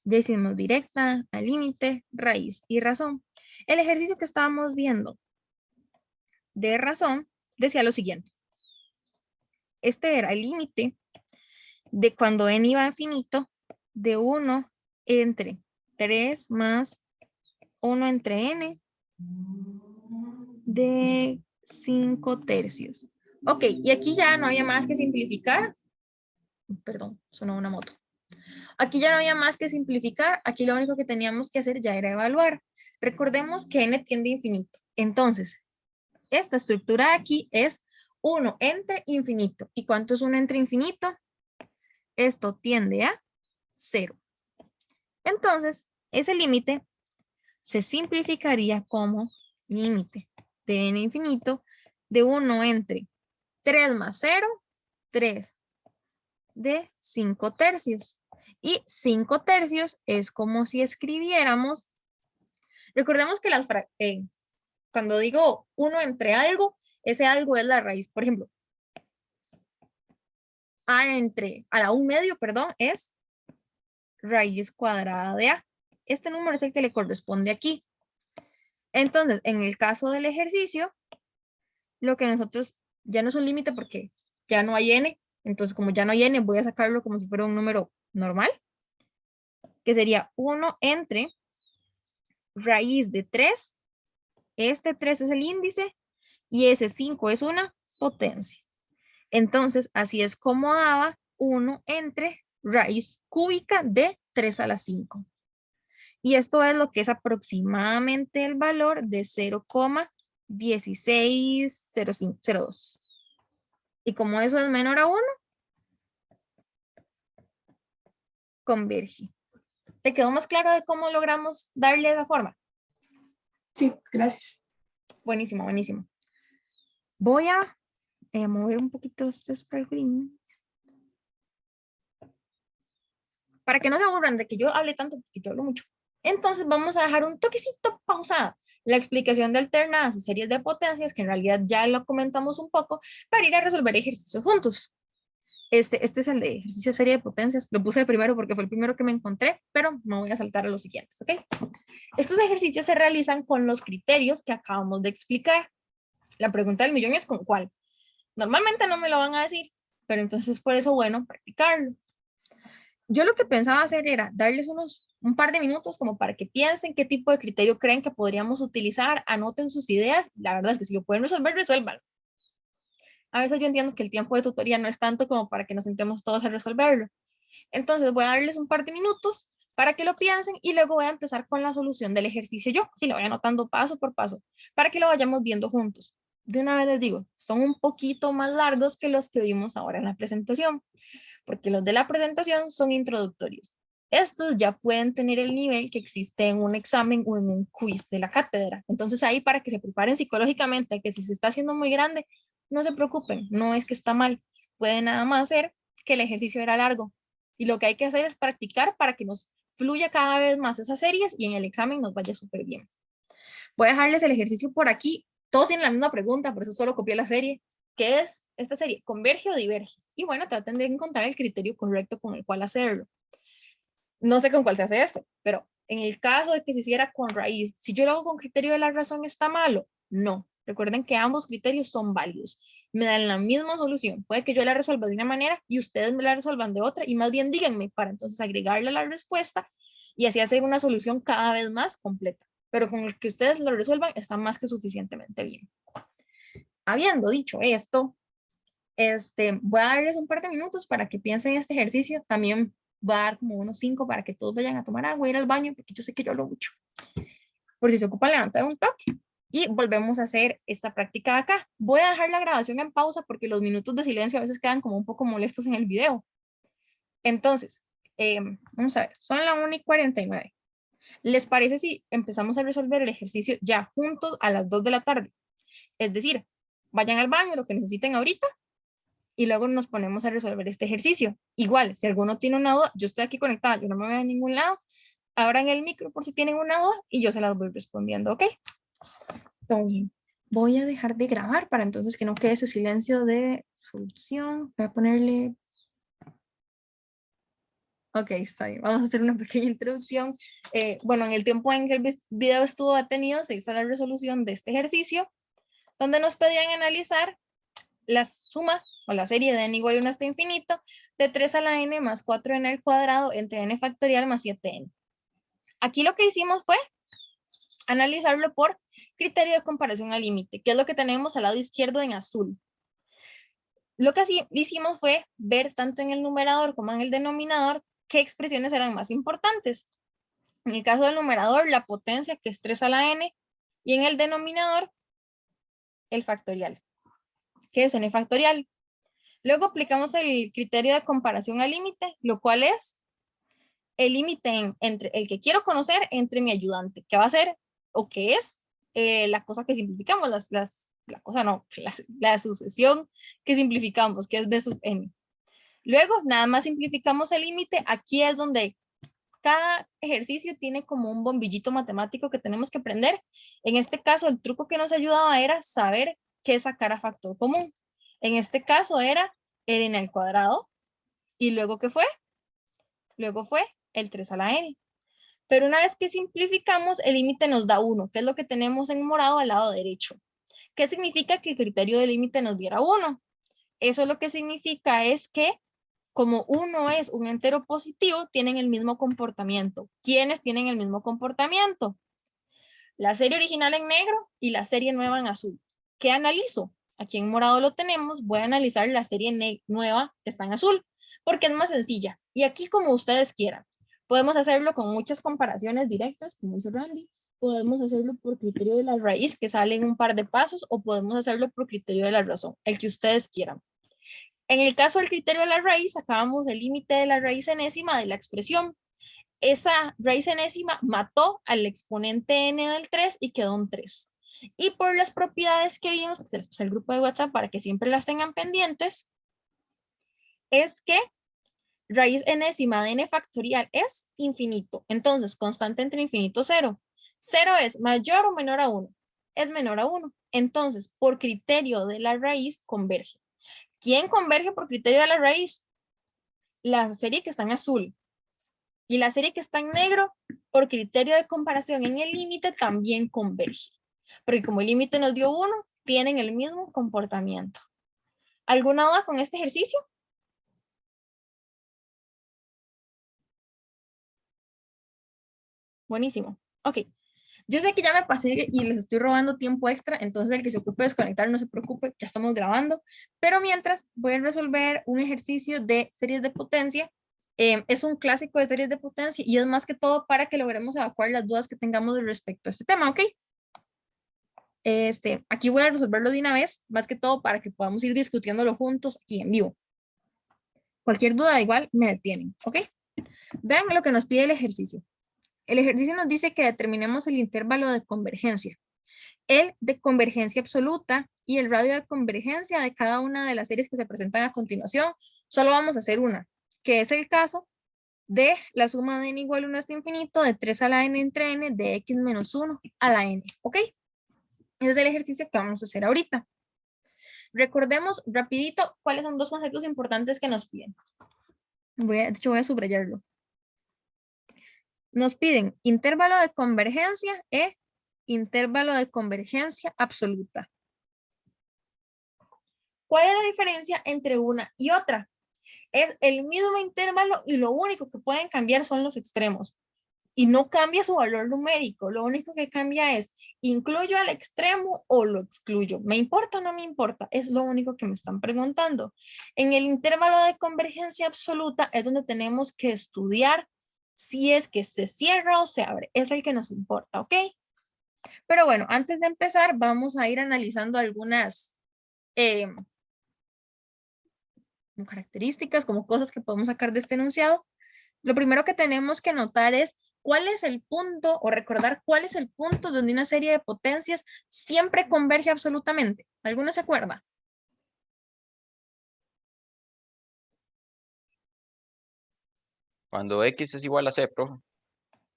Ya hicimos directa, al límite, raíz y razón. El ejercicio que estábamos viendo de razón decía lo siguiente. Este era el límite de cuando n iba a infinito de 1 entre 3 más 1 entre n de 5/3. Ok, y aquí ya no había más que simplificar. Perdón, sonó una moto. Aquí ya no había más que simplificar. Aquí lo único que teníamos que hacer ya era evaluar. Recordemos que n tiende a infinito. Entonces, esta estructura de aquí es 1 entre infinito. ¿Y cuánto es 1 entre infinito? Esto tiende a 0. Entonces, ese límite se simplificaría como límite de n infinito de 1 entre 3 más 0, 3 de 5/3. Y 5/3 es como si escribiéramos, recordemos que cuando digo 1 entre algo, ese algo es la raíz. Por ejemplo, a la 1/2, perdón, es raíz cuadrada de a. Este número es el que le corresponde aquí. Entonces, en el caso del ejercicio, lo que nosotros, ya no es un límite porque ya no hay n. Entonces, como ya no hay n, voy a sacarlo como si fuera un número normal, que sería 1 entre raíz de 3. Este 3 es el índice y ese 5 es una potencia. Entonces, así es como daba 1 entre raíz cúbica de 3 a la 5. Y esto es lo que es aproximadamente el valor de 0,160502. Y como eso es menor a 1, converge. ¿Te quedó más claro de cómo logramos darle la forma? Sí, gracias. Buenísimo, buenísimo. Voy a mover un poquito estos cálculos para que no se aburran de que yo hable tanto, porque yo hablo mucho. Entonces vamos a dejar un toquecito pausada la explicación de alternadas y series de potencias, que en realidad ya lo comentamos un poco, para ir a resolver ejercicios juntos. Este es el de ejercicio de serie de potencias. Lo puse de primero porque fue el primero que me encontré, pero me voy a saltar a los siguientes, ¿ok? Estos ejercicios se realizan con los criterios que acabamos de explicar. La pregunta del millón es ¿con cuál? Normalmente no me lo van a decir, pero entonces por eso, bueno, practicarlo. Yo lo que pensaba hacer era darles un par de minutos como para que piensen qué tipo de criterio creen que podríamos utilizar, anoten sus ideas. La verdad es que si lo pueden resolver, resuélvanlo. A veces yo entiendo que el tiempo de tutoría no es tanto como para que nos sentemos todos a resolverlo. Entonces voy a darles un par de minutos para que lo piensen y luego voy a empezar con la solución del ejercicio yo, si lo voy anotando paso por paso, para que lo vayamos viendo juntos. De una vez les digo, son un poquito más largos que los que vimos ahora en la presentación, porque los de la presentación son introductorios. Estos ya pueden tener el nivel que existe en un examen o en un quiz de la cátedra. Entonces ahí para que se preparen psicológicamente, que si se está haciendo muy grande, no se preocupen, no es que está mal. Puede nada más ser que el ejercicio era largo. Y lo que hay que hacer es practicar para que nos fluya cada vez más esas series y en el examen nos vaya súper bien. Voy a dejarles el ejercicio por aquí. Todos tienen la misma pregunta, por eso solo copié la serie. ¿Qué es esta serie? ¿Converge o diverge? Y bueno, traten de encontrar el criterio correcto con el cual hacerlo. No sé con cuál se hace esto, pero en el caso de que se hiciera con raíz, si yo lo hago con criterio de la razón, ¿está malo? No. Recuerden que ambos criterios son válidos. Me dan la misma solución. Puede que yo la resuelva de una manera y ustedes me la resuelvan de otra y más bien díganme para entonces agregarle a la respuesta y así hacer una solución cada vez más completa. Pero con el que ustedes lo resuelvan está más que suficientemente bien. Habiendo dicho esto, voy a darles un par de minutos para que piensen en este ejercicio. También voy a dar como unos 5 para que todos vayan a tomar agua, ir al baño, porque yo sé que yo hablo mucho. Por si se ocupa, levantar un toque. Y volvemos a hacer esta práctica de acá. Voy a dejar la grabación en pausa porque los minutos de silencio a veces quedan como un poco molestos en el video. Entonces, vamos a ver, son las 1:49. ¿Les parece si empezamos a resolver el ejercicio ya juntos a las 2 de la tarde? Es decir, vayan al baño, lo que necesiten ahorita, y luego nos ponemos a resolver este ejercicio. Igual, si alguno tiene una duda, yo estoy aquí conectada, yo no me voy a ningún lado, abran el micro por si tienen una duda y yo se las voy respondiendo, ¿ok? Todo bien. Voy a dejar de grabar para entonces que no quede ese silencio de solución. Voy a ponerle... Ok, está bien. Vamos a hacer una pequeña introducción. Bueno, en el tiempo en que el video estuvo detenido, se hizo la resolución de este ejercicio, donde nos pedían analizar la suma o la serie de n igual a 1 hasta infinito de 3 a la n más 4n al cuadrado entre n factorial más 7n. Aquí lo que hicimos fue Analizarlo por criterio de comparación al límite, que es lo que tenemos al lado izquierdo en azul. Lo que así hicimos fue ver tanto en el numerador como en el denominador qué expresiones eran más importantes. En el caso del numerador, la potencia, que es 3 a la n, y en el denominador, el factorial, que es n factorial. Luego aplicamos el criterio de comparación al límite, lo cual es el límite entre el que quiero conocer entre mi ayudante, que va a ser, o que es, la cosa que simplificamos, la cosa no, la sucesión que simplificamos, que es b sub n. Luego, nada más simplificamos el límite. Aquí es donde cada ejercicio tiene como un bombillito matemático que tenemos que aprender. En este caso, el truco que nos ayudaba era saber qué sacar a factor común. En este caso era el n al cuadrado. ¿Y luego qué fue? Luego fue el 3 a la n. Pero una vez que simplificamos, el límite nos da 1, que es lo que tenemos en morado al lado derecho. ¿Qué significa que el criterio de límite nos diera 1? Eso lo que significa es que como 1 es un entero positivo, tienen el mismo comportamiento. ¿Quiénes tienen el mismo comportamiento? La serie original en negro y la serie nueva en azul. ¿Qué analizo? Aquí en morado lo tenemos. Voy a analizar la serie nueva que está en azul, porque es más sencilla. Y aquí como ustedes quieran. Podemos hacerlo con muchas comparaciones directas, como hizo Randy. Podemos hacerlo por criterio de la raíz, que sale en un par de pasos, o podemos hacerlo por criterio de la razón, el que ustedes quieran. En el caso del criterio de la raíz, sacábamos el límite de la raíz enésima de la expresión. Esa raíz enésima mató al exponente n del 3 y quedó un 3. Y por las propiedades que vimos, que se les puse el grupo de WhatsApp para que siempre las tengan pendientes, es que raíz enésima de n factorial es infinito. Entonces, constante entre infinito 0. 0 es mayor o menor a 1. Es menor a 1. Entonces, por criterio de la raíz, converge. ¿Quién converge por criterio de la raíz? La serie que está en azul. Y la serie que está en negro, por criterio de comparación en el límite, también converge. Porque como el límite nos dio 1, tienen el mismo comportamiento. ¿Alguna duda con este ejercicio? Buenísimo. Ok. Yo sé que ya me pasé y les estoy robando tiempo extra, entonces el que se ocupe de desconectar no se preocupe, ya estamos grabando. Pero mientras voy a resolver un ejercicio de series de potencia. Es un clásico de series de potencia y es más que todo para que logremos evacuar las dudas que tengamos respecto a este tema, ¿ok? Aquí voy a resolverlo de una vez, más que todo para que podamos ir discutiéndolo juntos aquí en vivo. Cualquier duda igual me detienen, ¿ok? Vean lo que nos pide el ejercicio. El ejercicio nos dice que determinemos el intervalo de convergencia, el de convergencia absoluta y el radio de convergencia de cada una de las series que se presentan a continuación. Solo vamos a hacer una, que es el caso de la suma de n igual a 1 hasta infinito de 3 a la n entre n de x menos 1 a la n, ¿ok? Ese es el ejercicio que vamos a hacer ahorita. Recordemos rapidito cuáles son dos conceptos importantes que nos piden. De hecho, voy a subrayarlo. Nos piden intervalo de convergencia e intervalo de convergencia absoluta. ¿Cuál es la diferencia entre una y otra? Es el mismo intervalo y lo único que pueden cambiar son los extremos. Y no cambia su valor numérico. Lo único que cambia es, ¿incluyo al extremo o lo excluyo? ¿Me importa o no me importa? Es lo único que me están preguntando. En el intervalo de convergencia absoluta es donde tenemos que estudiar si es que se cierra o se abre. Es el que nos importa, ¿ok? Pero bueno, antes de empezar, vamos a ir analizando algunas características, como cosas que podemos sacar de este enunciado. Lo primero que tenemos que notar es cuál es el punto, o recordar cuál es el punto donde una serie de potencias siempre converge absolutamente. ¿Alguno se acuerda? Cuando x es igual a c, profe.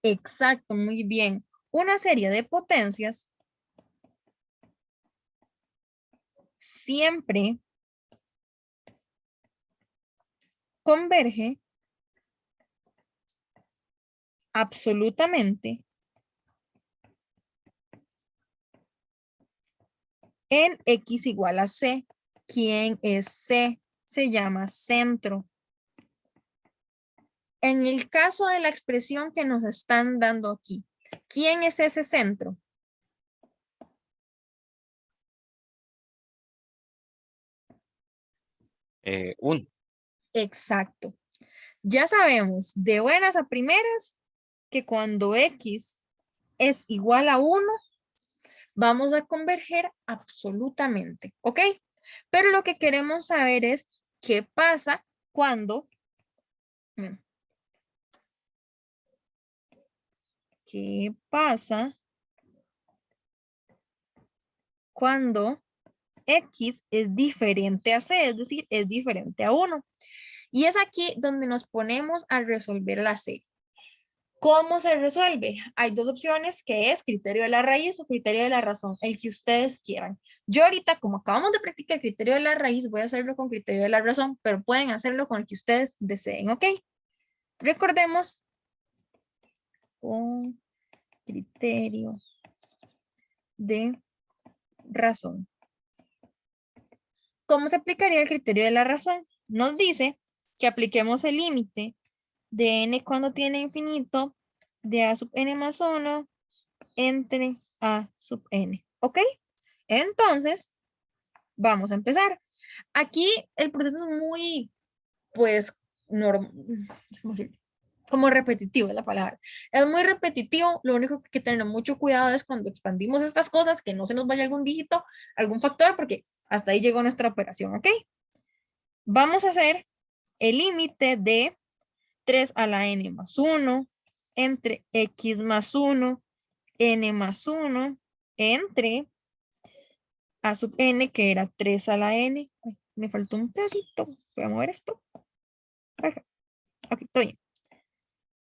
Exacto, muy bien. Una serie de potencias siempre converge absolutamente en x igual a c. ¿Quién es c? Se llama centro. En el caso de la expresión que nos están dando aquí, ¿Quién es ese centro? Uno. Exacto. Ya sabemos de buenas a primeras que cuando X es igual a 1, vamos a converger absolutamente, ¿ok? Pero lo que queremos saber es qué pasa cuando... ¿Qué pasa cuando X es diferente a C? Es decir, es diferente a 1. Y es aquí donde nos ponemos a resolver la C. ¿Cómo se resuelve? Hay dos opciones, que es criterio de la raíz o criterio de la razón, el que ustedes quieran. Yo ahorita, como acabamos de practicar el criterio de la raíz, voy a hacerlo con criterio de la razón, pero pueden hacerlo con el que ustedes deseen, ¿ok? Recordemos con criterio de razón. ¿Cómo se aplicaría el criterio de la razón? Nos dice que apliquemos el límite de n cuando tiene infinito de a sub n más 1 entre a sub n. ¿Ok? Entonces, vamos a empezar. Aquí el proceso es muy, pues, ¿cómo decirlo? Como repetitivo es la palabra. Es muy repetitivo, lo único que hay que tener mucho cuidado es cuando expandimos estas cosas, que no se nos vaya algún dígito, algún factor, porque hasta ahí llegó nuestra operación, ¿ok? Vamos a hacer el límite de 3 a la n más 1 entre x más 1, n más 1, entre a sub n, que era 3 a la n. Ay, me faltó un pedacito. Voy a mover esto. Ok, estoy bien.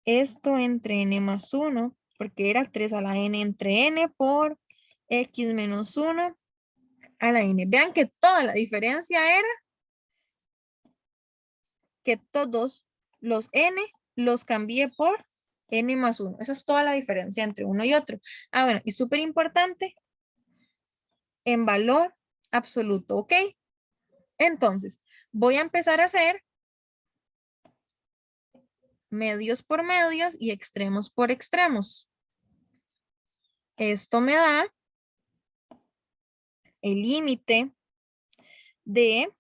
Esto entre n más 1, porque era 3 a la n entre n por x menos 1 a la n. Vean que toda la diferencia era que todos los n los cambié por n más 1. Esa es toda la diferencia entre uno y otro. Ah, bueno, y súper importante, en valor absoluto, ¿ok? Entonces, voy a empezar a hacer medios por medios y extremos por extremos. Esto me da el límite de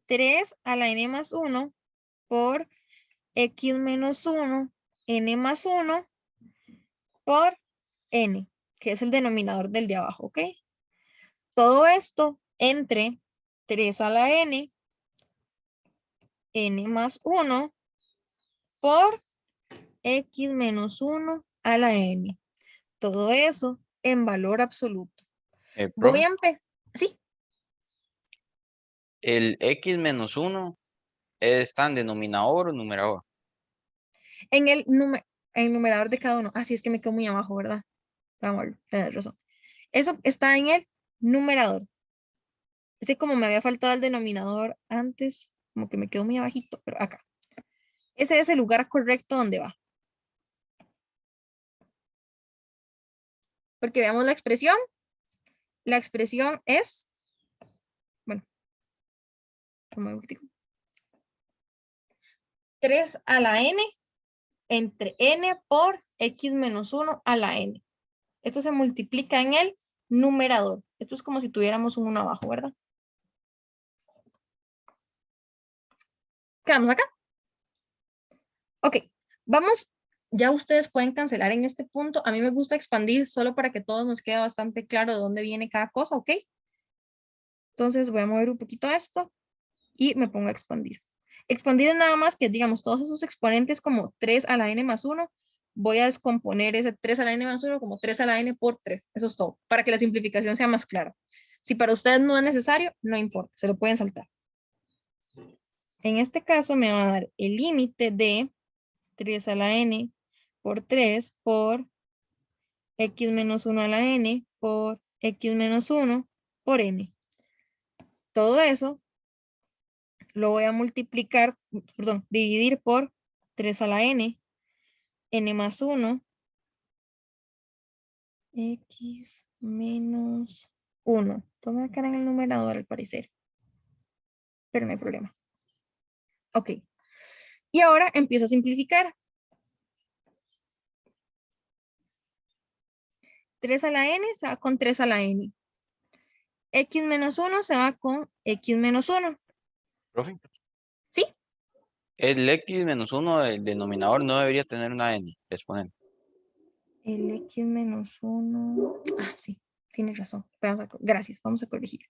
3 a la n más 1 por x menos 1, n más 1 por n, que es el denominador del de abajo, ¿ok? Todo esto entre 3 a la n, n más 1 por x menos 1 a la n. Todo eso en valor absoluto. Voy Profe, a empezar, sí, el x menos 1 está en denominador o numerador. en el, numerador de cada uno. Así es que me quedo muy abajo, ¿verdad? Vamos a ver, tenés razón. Eso está en el numerador. Es que como me había faltado el denominador antes, como que me quedó muy abajito, pero acá. Ese es el lugar correcto donde va. Porque veamos la expresión. La expresión es, bueno, como 3 a la n entre n por x menos 1 a la n. Esto se multiplica en el numerador. Esto es como si tuviéramos un 1 abajo, ¿verdad? Quedamos acá. Ok, vamos. Ya ustedes pueden cancelar en este punto. A mí me gusta expandir solo para que todos nos quede bastante claro de dónde viene cada cosa, ¿ok? Entonces voy a mover un poquito esto y me pongo a expandir. Expandir es nada más que, digamos, todos esos exponentes como 3 a la n más 1, voy a descomponer ese 3 a la n más 1 como 3 a la n por 3. Eso es todo, para que la simplificación sea más clara. Si para ustedes no es necesario, no importa, se lo pueden saltar. En este caso me va a dar el límite de 3 a la n por 3 por x menos 1 a la n por x menos 1 por n. Todo eso lo voy a multiplicar, perdón, dividir por 3 a la n, n más 1, x menos 1. Toma acá en el numerador al parecer, pero no hay problema. Ok. Y ahora empiezo a simplificar. 3 a la n se va con 3 a la n. X menos 1 se va con X menos 1. Profe, ¿Sí? el X menos 1 del denominador no debería tener una N, exponente. El X menos 1. Ah, sí, tienes razón. Gracias, vamos a corregir.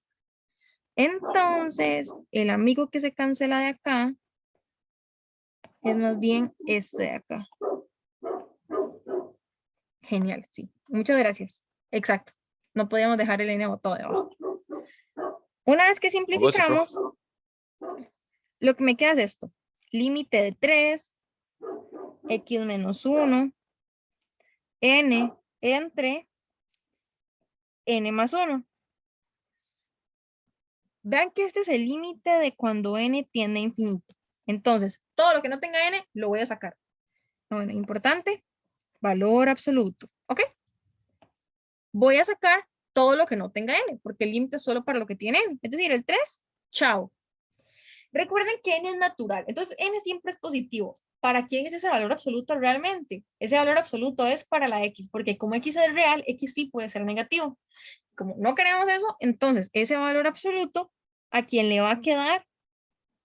Entonces, el amigo que se cancela de acá es más bien este de acá. Genial, sí. Muchas gracias. Exacto. No podíamos dejar el n botado de abajo. Una vez que Con gusto, profe. simplificamos, lo que me queda es esto. Límite de 3, X menos 1, n entre n más 1. Vean que este es el límite de cuando n tiende a infinito. Entonces, todo lo que no tenga n, lo voy a sacar. Bueno, importante, valor absoluto. ¿Ok? Voy a sacar todo lo que no tenga n, porque el límite es solo para lo que tiene n. Es decir, el 3, chao. Recuerden que n es natural, entonces n siempre es positivo. ¿Para quién es ese valor absoluto realmente? Ese valor absoluto es para la x, porque como x es real, x sí puede ser negativo. Como no queremos eso, entonces ese valor absoluto a quien le va a quedar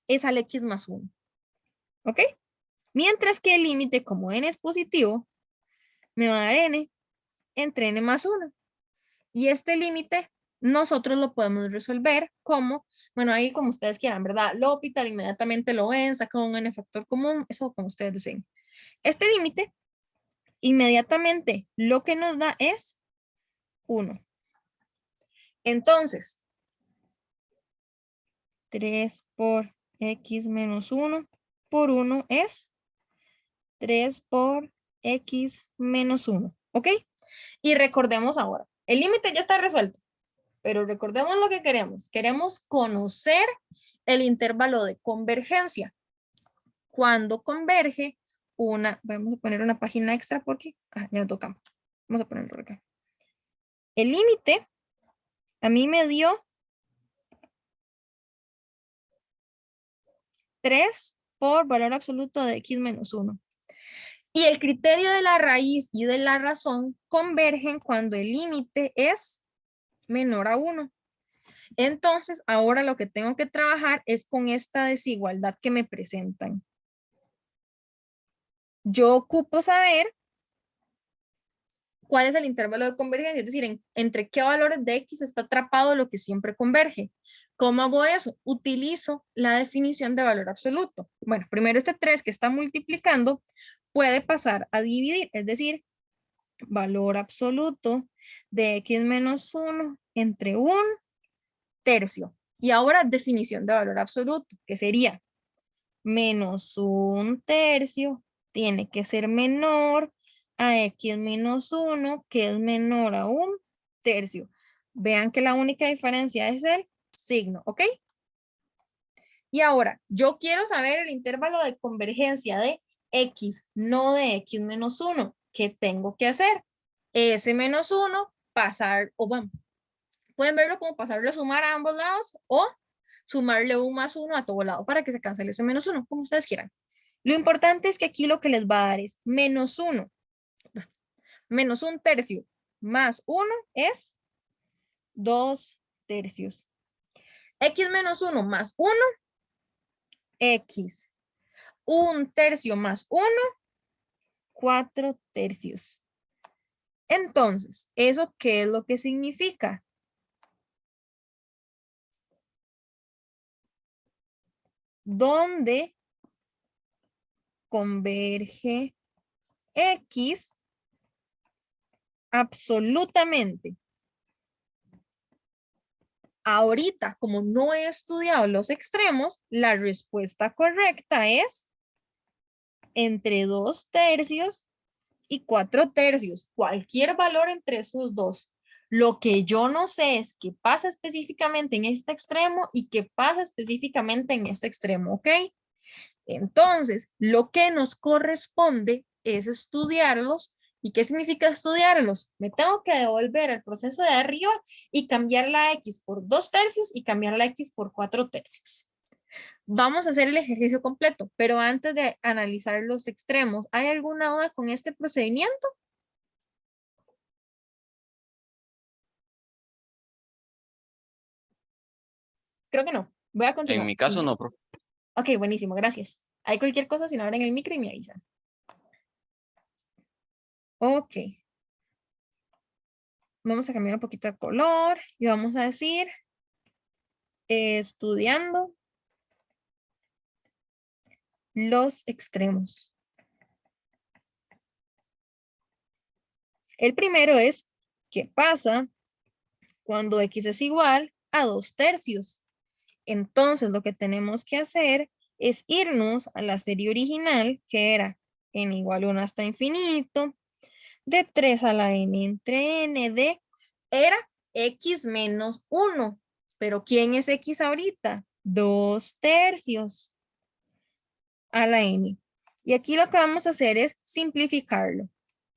es al x más 1. ¿Ok? Mientras que el límite, como n es positivo, me va a dar n entre n más 1. Y este límite nosotros lo podemos resolver como, bueno, ahí como ustedes quieran, ¿verdad? L'Hopital inmediatamente lo ven, sacan un n factor común, eso como ustedes deseen. Este límite, inmediatamente lo que nos da es 1. Entonces, 3 por x menos 1 por 1 es 3 por x menos 1, ¿ok? Y recordemos ahora, el límite ya está resuelto, pero recordemos lo que queremos. Queremos conocer el intervalo de convergencia. Cuando converge vamos a poner una página extra porque ya no tocamos. Vamos a ponerlo por acá. El límite a mí me dio 3 por valor absoluto de x menos 1. Y el criterio de la raíz y de la razón convergen cuando el límite es menor a 1. Entonces, ahora lo que tengo que trabajar es con esta desigualdad que me presentan. Yo ocupo saber cuál es el intervalo de convergencia, es decir, entre qué valores de x está atrapado lo que siempre converge. ¿Cómo hago eso? Utilizo la definición de valor absoluto. Bueno, primero este 3 que está multiplicando puede pasar a dividir, es decir, valor absoluto de x menos 1 entre 1/3. Y ahora definición de valor absoluto, que sería menos 1/3 tiene que ser menor a x menos 1, que es menor a 1/3. Vean que la única diferencia es el signo, ¿ok? Y ahora, yo quiero saber el intervalo de convergencia de x, no de x menos 1. ¿Qué tengo que hacer? S menos 1, pasar, o bueno, pueden verlo como pasarle a sumar a ambos lados o sumarle 1 más 1 a todo lado para que se cancele ese menos 1, como ustedes quieran. Lo importante es que aquí lo que les va a dar es menos 1. Menos 1/3 más 1 es 2/3. X menos 1 más 1, X. 1/3 más 1, 4/3. Entonces, ¿eso qué es lo que significa? Donde converge X absolutamente. Ahorita, como no he estudiado los extremos, la respuesta correcta es entre 2/3 y 4/3. Cualquier valor entre esos dos. Lo que yo no sé es qué pasa específicamente en este extremo y qué pasa específicamente en este extremo, ¿ok? Entonces, lo que nos corresponde es estudiarlos. ¿Y qué significa estudiarlos? Me tengo que devolver el proceso de arriba y cambiar la X por 2/3 y cambiar la X por 4/3. Vamos a hacer el ejercicio completo, pero antes de analizar los extremos, ¿hay alguna duda con este procedimiento? Creo que no. Voy a En continuar. mi caso no, profe. Ok, buenísimo, gracias. Hay cualquier cosa, si no abren el micro y me avisan. Ok. Vamos a cambiar un poquito de color y vamos a decir estudiando los extremos. El primero es ¿qué pasa cuando x es igual a 2/3? Entonces lo que tenemos que hacer es irnos a la serie original, que era n igual 1 hasta infinito, de 3 a la n entre n de, era x menos 1. Pero ¿quién es x ahorita? 2/3 a la n. Y aquí lo que vamos a hacer es simplificarlo.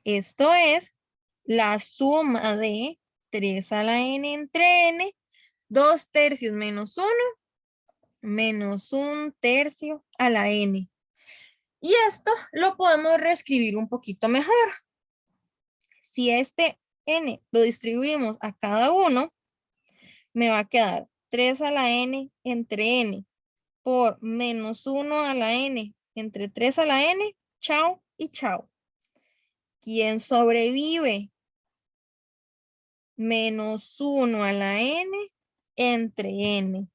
Esto es la suma de 3 a la n entre n, 2/3 menos 1, menos 1/3 a la n. Y esto lo podemos reescribir un poquito mejor. Si este n lo distribuimos a cada uno, me va a quedar 3 a la n entre n por menos 1 a la n entre 3 a la n, chao y chao. ¿Quién sobrevive? Menos 1 a la n entre n.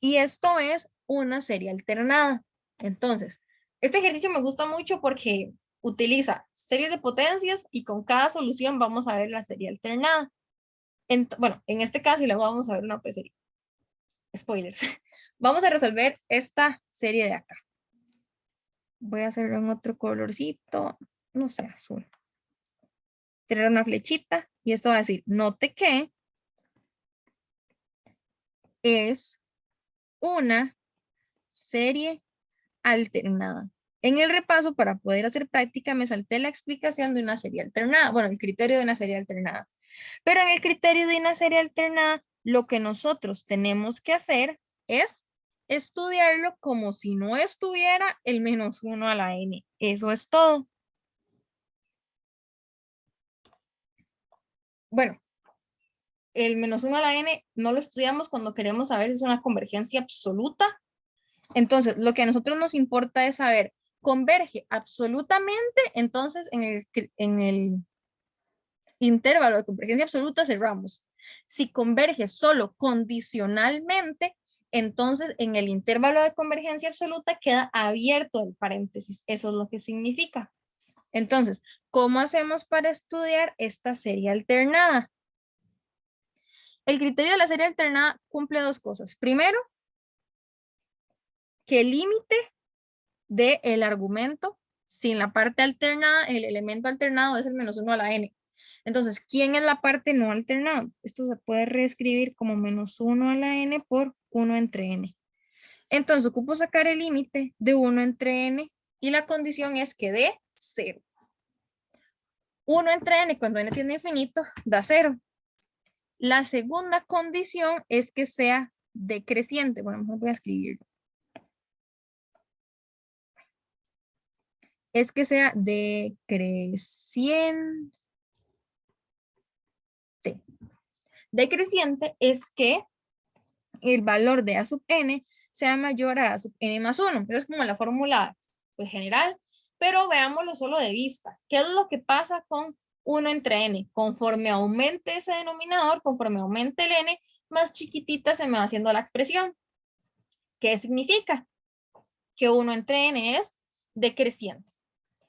Y esto es una serie alternada. Entonces, este ejercicio me gusta mucho porque utiliza series de potencias y con cada solución vamos a ver la serie alternada. Bueno, en este caso y luego vamos a ver una P serie. Spoilers. Vamos a resolver esta serie de acá. Voy a hacerlo en otro colorcito, no sé, azul. Tirar una flechita y esto va a decir, note que es una serie alternada. En el repaso, para poder hacer práctica, me salté la explicación de una serie alternada. Bueno, el criterio de una serie alternada. Pero en el criterio de una serie alternada, lo que nosotros tenemos que hacer es estudiarlo como si no estuviera el menos 1 a la n. Eso es todo. Bueno, el menos 1 a la n no lo estudiamos cuando queremos saber si es una convergencia absoluta. Entonces, lo que a nosotros nos importa es saber, ¿converge absolutamente? Entonces, en el intervalo de convergencia absoluta cerramos. Si converge solo condicionalmente, entonces en el intervalo de convergencia absoluta queda abierto el paréntesis. Eso es lo que significa. Entonces, ¿cómo hacemos para estudiar esta serie alternada? El criterio de la serie alternada cumple dos cosas. Primero, que el límite del argumento sin la parte alternada, el elemento alternado es el menos 1 a la n. Entonces, ¿quién es la parte no alternada? Esto se puede reescribir como menos 1 a la n por 1 entre n. Entonces, ocupo sacar el límite de 1 entre n y la condición es que dé 0. 1 entre n cuando n tiene infinito da 0. La segunda condición es que sea decreciente. Bueno, mejor voy a escribirlo. Es que sea decreciente. Decreciente es que el valor de a sub n sea mayor a sub n más 1. Esa es como la fórmula pues, general, pero veámoslo solo de vista. ¿Qué es lo que pasa con 1 entre n? Conforme aumente ese denominador, conforme aumente el n, más chiquitita se me va haciendo la expresión. ¿Qué significa? Que 1 entre n es decreciente.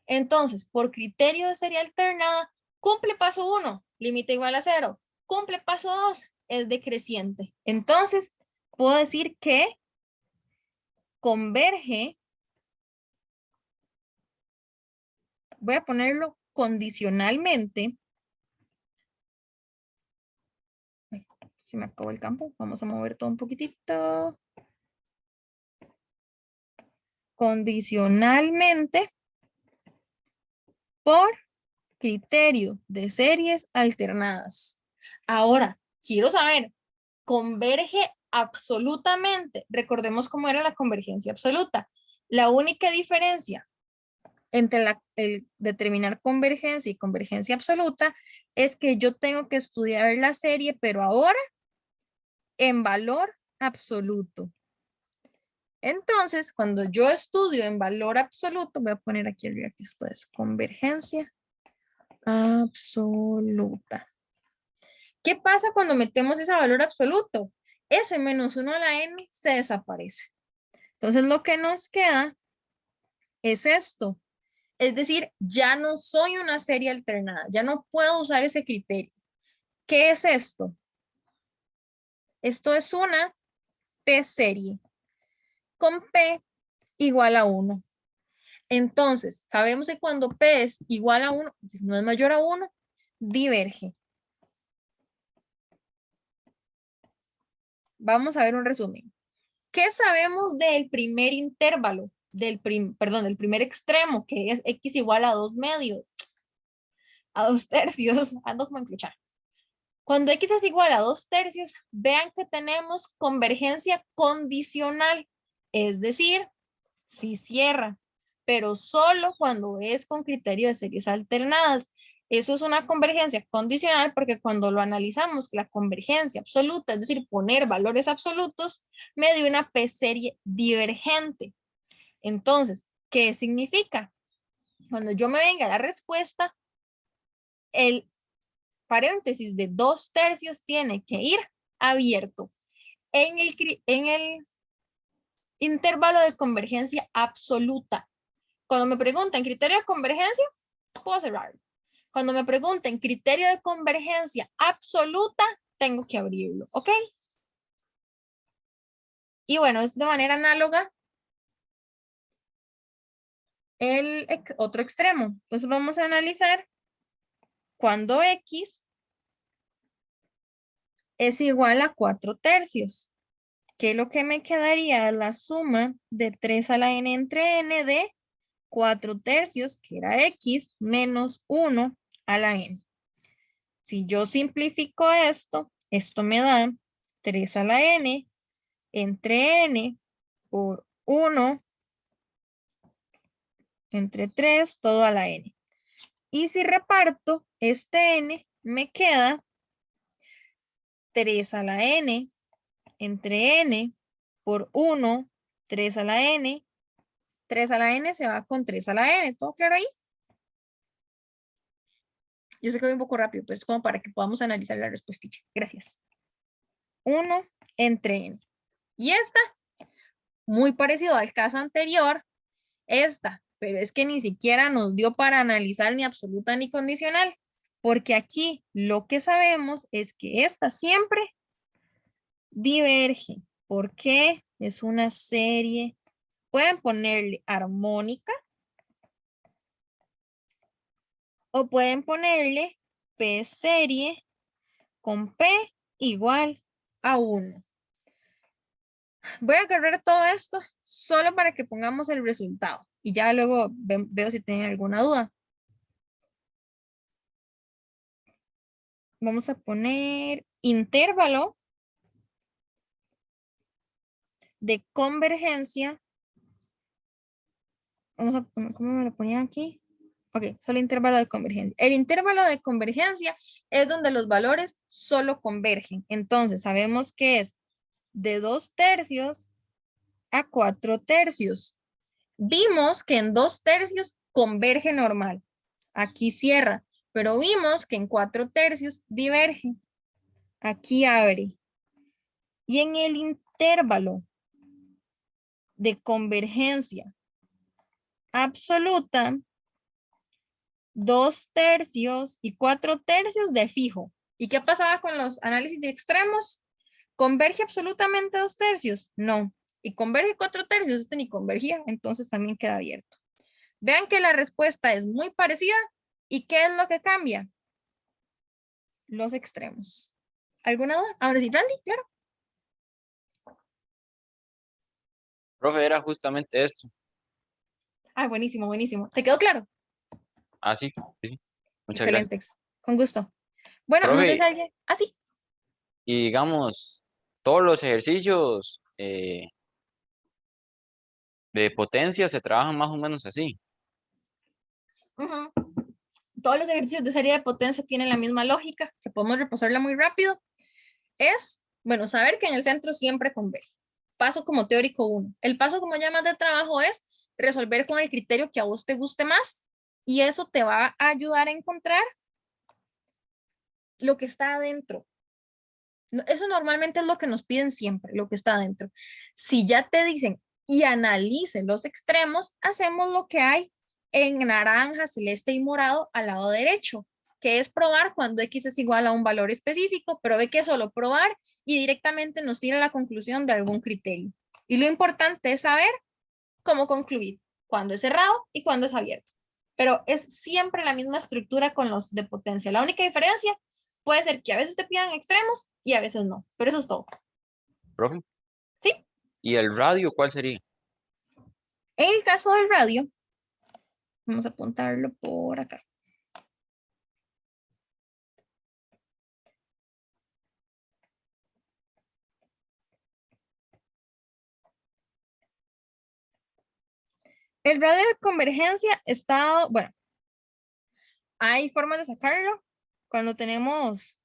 Entonces, por criterio de serie alternada, cumple paso 1, límite igual a 0. Cumple paso 2, es decreciente. Entonces, puedo decir que converge, voy a ponerlo condicionalmente. Ay, se me acabó el campo, vamos a mover todo un poquitito. Condicionalmente por criterio de series alternadas. Ahora, quiero saber, ¿converge absolutamente? Recordemos cómo era la convergencia absoluta. La única diferencia entre el determinar convergencia y convergencia absoluta es que yo tengo que estudiar la serie, pero ahora en valor absoluto. Entonces, cuando yo estudio en valor absoluto, voy a poner aquí arriba que esto es convergencia absoluta. ¿Qué pasa cuando metemos ese valor absoluto? S menos 1 a la n se desaparece. Entonces, lo que nos queda es esto. Es decir, ya no soy una serie alternada, ya no puedo usar ese criterio. ¿Qué es esto? Esto es una P-serie con P igual a 1. Entonces, sabemos que cuando P es igual a 1, es decir, no es mayor a 1, diverge. Vamos a ver un resumen. ¿Qué sabemos del primer intervalo? Del primer extremo, que es x igual a 2 medios, a 2 tercios, ando como encruchada. Cuando x es igual a 2 tercios, vean que tenemos convergencia condicional, es decir, sí cierra, pero solo cuando es con criterio de series alternadas. Eso es una convergencia condicional porque cuando lo analizamos, la convergencia absoluta, es decir, poner valores absolutos, me dio una P-serie divergente. Entonces, ¿qué significa? Cuando yo me venga a la respuesta, el paréntesis de 2 tercios tiene que ir abierto. En el intervalo de convergencia absoluta. Cuando me preguntan criterio de convergencia, puedo cerrarlo. Cuando me pregunten criterio de convergencia absoluta, tengo que abrirlo, ¿ok? Y bueno, es de manera análoga el otro extremo. Entonces vamos a analizar cuando x es igual a 4 tercios. Que lo que me quedaría es la suma de 3 a la n entre n de 4 tercios, que era x, menos 1 a la n. Si yo simplifico esto, esto me da 3 a la n entre n por 1 entre 3, todo a la n. Y si reparto este n, me queda 3 a la n entre n por 1, 3 a la n. 3 a la n se va con 3 a la n. ¿Todo claro ahí? Yo sé que voy un poco rápido, pero es como para que podamos analizar la respuestilla. Gracias. 1 entre n. Y esta, muy parecido al caso anterior, esta, pero es que ni siquiera nos dio para analizar ni absoluta ni condicional, porque aquí lo que sabemos es que esta siempre diverge. ¿Por qué? Es una serie. Pueden ponerle armónica o pueden ponerle P serie con P igual a 1. Voy a correr todo esto solo para que pongamos el resultado y ya luego veo si tienen alguna duda. Vamos a poner intervalo de convergencia. Vamos a poner, ¿cómo me lo ponía aquí? Ok, solo intervalo de convergencia. El intervalo de convergencia es donde los valores solo convergen. Entonces, sabemos que es de 2 tercios a 4 tercios. Vimos que en 2 tercios converge normal. Aquí cierra, pero vimos que en 4 tercios diverge. Aquí abre. Y en el intervalo de convergencia absoluta, 2 tercios y 4 tercios de fijo. ¿Y qué pasaba con los análisis de extremos? ¿Converge absolutamente 2 tercios? No. ¿Y converge 4 tercios? Este ni convergía, entonces también queda abierto. Vean que la respuesta es muy parecida. ¿Y qué es lo que cambia? Los extremos. ¿Alguna duda? Ahora sí, Randy, claro. Profe, era justamente esto. Ah, buenísimo, buenísimo. ¿Te quedó claro? Ah, sí, sí. Muchas gracias. Excelente, con gusto. Bueno, no sé si Profe, alguien... Ah, sí. y digamos, todos los ejercicios de potencia se trabajan más o menos así. Ujú. Todos los ejercicios de serie de potencia tienen la misma lógica, que podemos repasarla muy rápido. Es Bueno, saber que en el centro siempre converge. Paso como teórico 1. El paso como ya más de trabajo es resolver con el criterio que a vos te guste más y eso te va a ayudar a encontrar lo que está adentro. Eso normalmente es lo que nos piden siempre, lo que está adentro. Si ya te dicen y analicen los extremos, hacemos lo que hay en naranja, celeste y morado al lado derecho, que es probar cuando X es igual a un valor específico, pero ve que es solo probar y directamente nos tira a la conclusión de algún criterio. Y lo importante es saber cómo concluir, cuando es cerrado y cuando es abierto. Pero es siempre la misma estructura con los de potencia. La única diferencia puede ser que a veces te pidan extremos y a veces no, pero eso es todo. ¿Profe? ¿Sí? ¿Y el radio cuál sería? En el caso del radio, vamos a apuntarlo por acá. El radio de convergencia está, bueno, hay formas de sacarlo cuando tenemos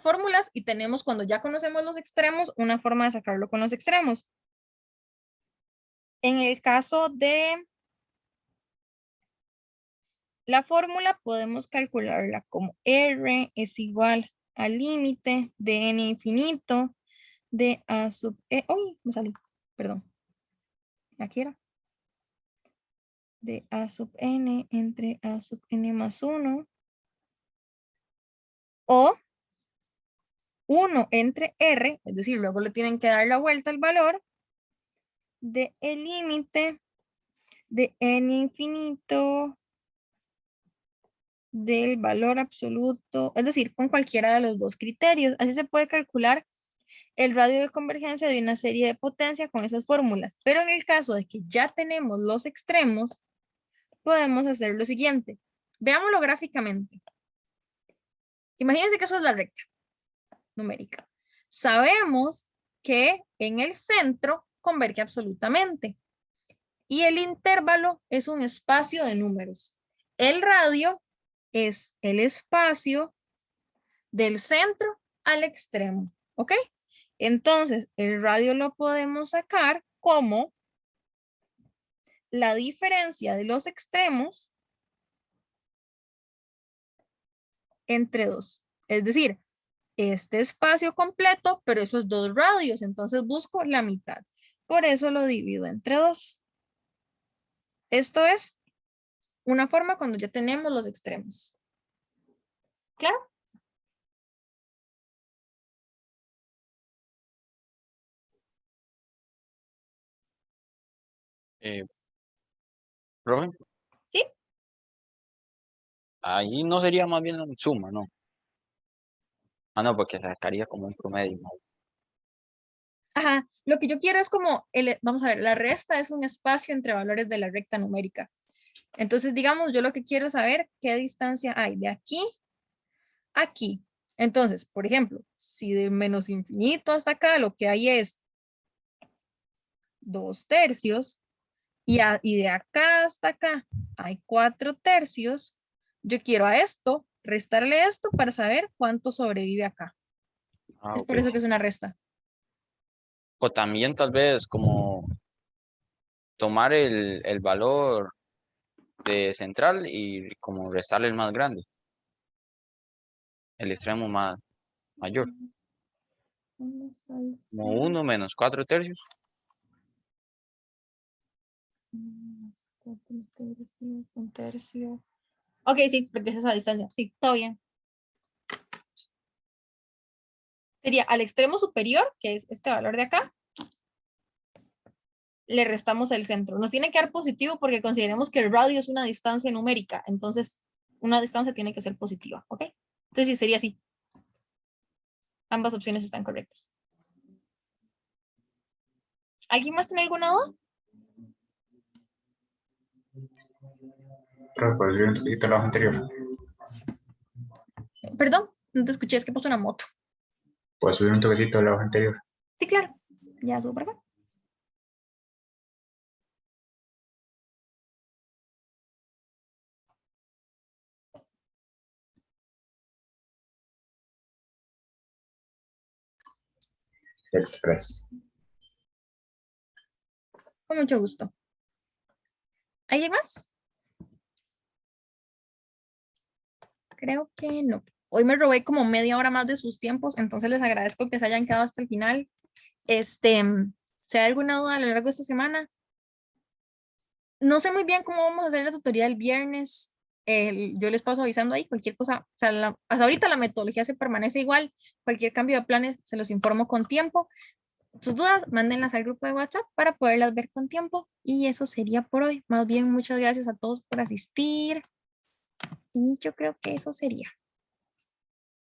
fórmulas y tenemos cuando ya conocemos los extremos, una forma de sacarlo con los extremos. En el caso de la fórmula podemos calcularla como R es igual al límite de n infinito de a sub e. Uy, me salí, perdón. Aquí era. De a sub n entre a sub n más 1 o 1 entre r, es decir, luego le tienen que dar la vuelta al valor de el límite de n infinito del valor absoluto, es decir, con cualquiera de los dos criterios. Así se puede calcular el radio de convergencia de una serie de potencia con esas fórmulas. Pero en el caso de que ya tenemos los extremos, podemos hacer lo siguiente. Veámoslo gráficamente. Imagínense que eso es la recta numérica. Sabemos que en el centro converge absolutamente y el intervalo es un espacio de números. El radio es el espacio del centro al extremo, ¿ok? Entonces, el radio lo podemos sacar como la diferencia de los extremos entre dos. Es decir, este espacio completo, pero esos dos radios, entonces busco la mitad. Por eso lo divido entre dos. Esto es una forma cuando ya tenemos los extremos. ¿Claro? ¿Profe? ¿Sí? Ahí no sería más bien suma, ¿no? Ah, no, porque sacaría como un promedio, ¿no? Ajá. Lo que yo quiero es como, vamos a ver, la resta es un espacio entre valores de la recta numérica. Entonces, digamos, yo lo que quiero saber, qué distancia hay de aquí a aquí. Entonces, por ejemplo, si de menos infinito hasta acá lo que hay es 2/3 y de acá hasta acá hay 4/3, yo quiero a esto, restarle esto para saber cuánto sobrevive acá. Ah, Es ok. por eso que es una resta. O también tal vez como tomar el valor de central y como restarle el más grande, el extremo más mayor, Vamos al como 1 menos 4/3. Más 4/3, 1/3. Ok, sí, porque es esa distancia. Sí, todo bien. Sería al extremo superior, que es este valor de acá, le restamos el centro. Nos tiene que dar positivo porque consideremos que el radio es una distancia numérica. Entonces, una distancia tiene que ser positiva, ¿ok? Entonces, sí, sería así. Ambas opciones están correctas. ¿Alguien más tiene alguna duda? Pero puedes subir un poquito la hoja anterior. Perdón, no te escuché, es que puso una moto. Puedes subir un toquecito a la hoja anterior. Sí, claro. Ya subo para acá. Express. Con mucho gusto. ¿Alguien más? Creo que no. Hoy me robé como media hora más de sus tiempos, entonces les agradezco que se hayan quedado hasta el final. Si hay alguna duda a lo largo de esta semana, no sé muy bien cómo vamos a hacer la tutoría el viernes. Yo les paso avisando ahí cualquier cosa. O sea, hasta ahorita la metodología se permanece igual. Cualquier cambio de planes se los informo con tiempo. Sus dudas, mándenlas al grupo de WhatsApp para poderlas ver con tiempo. Y eso sería por hoy. Más bien, muchas gracias a todos por asistir. Y yo creo que eso sería.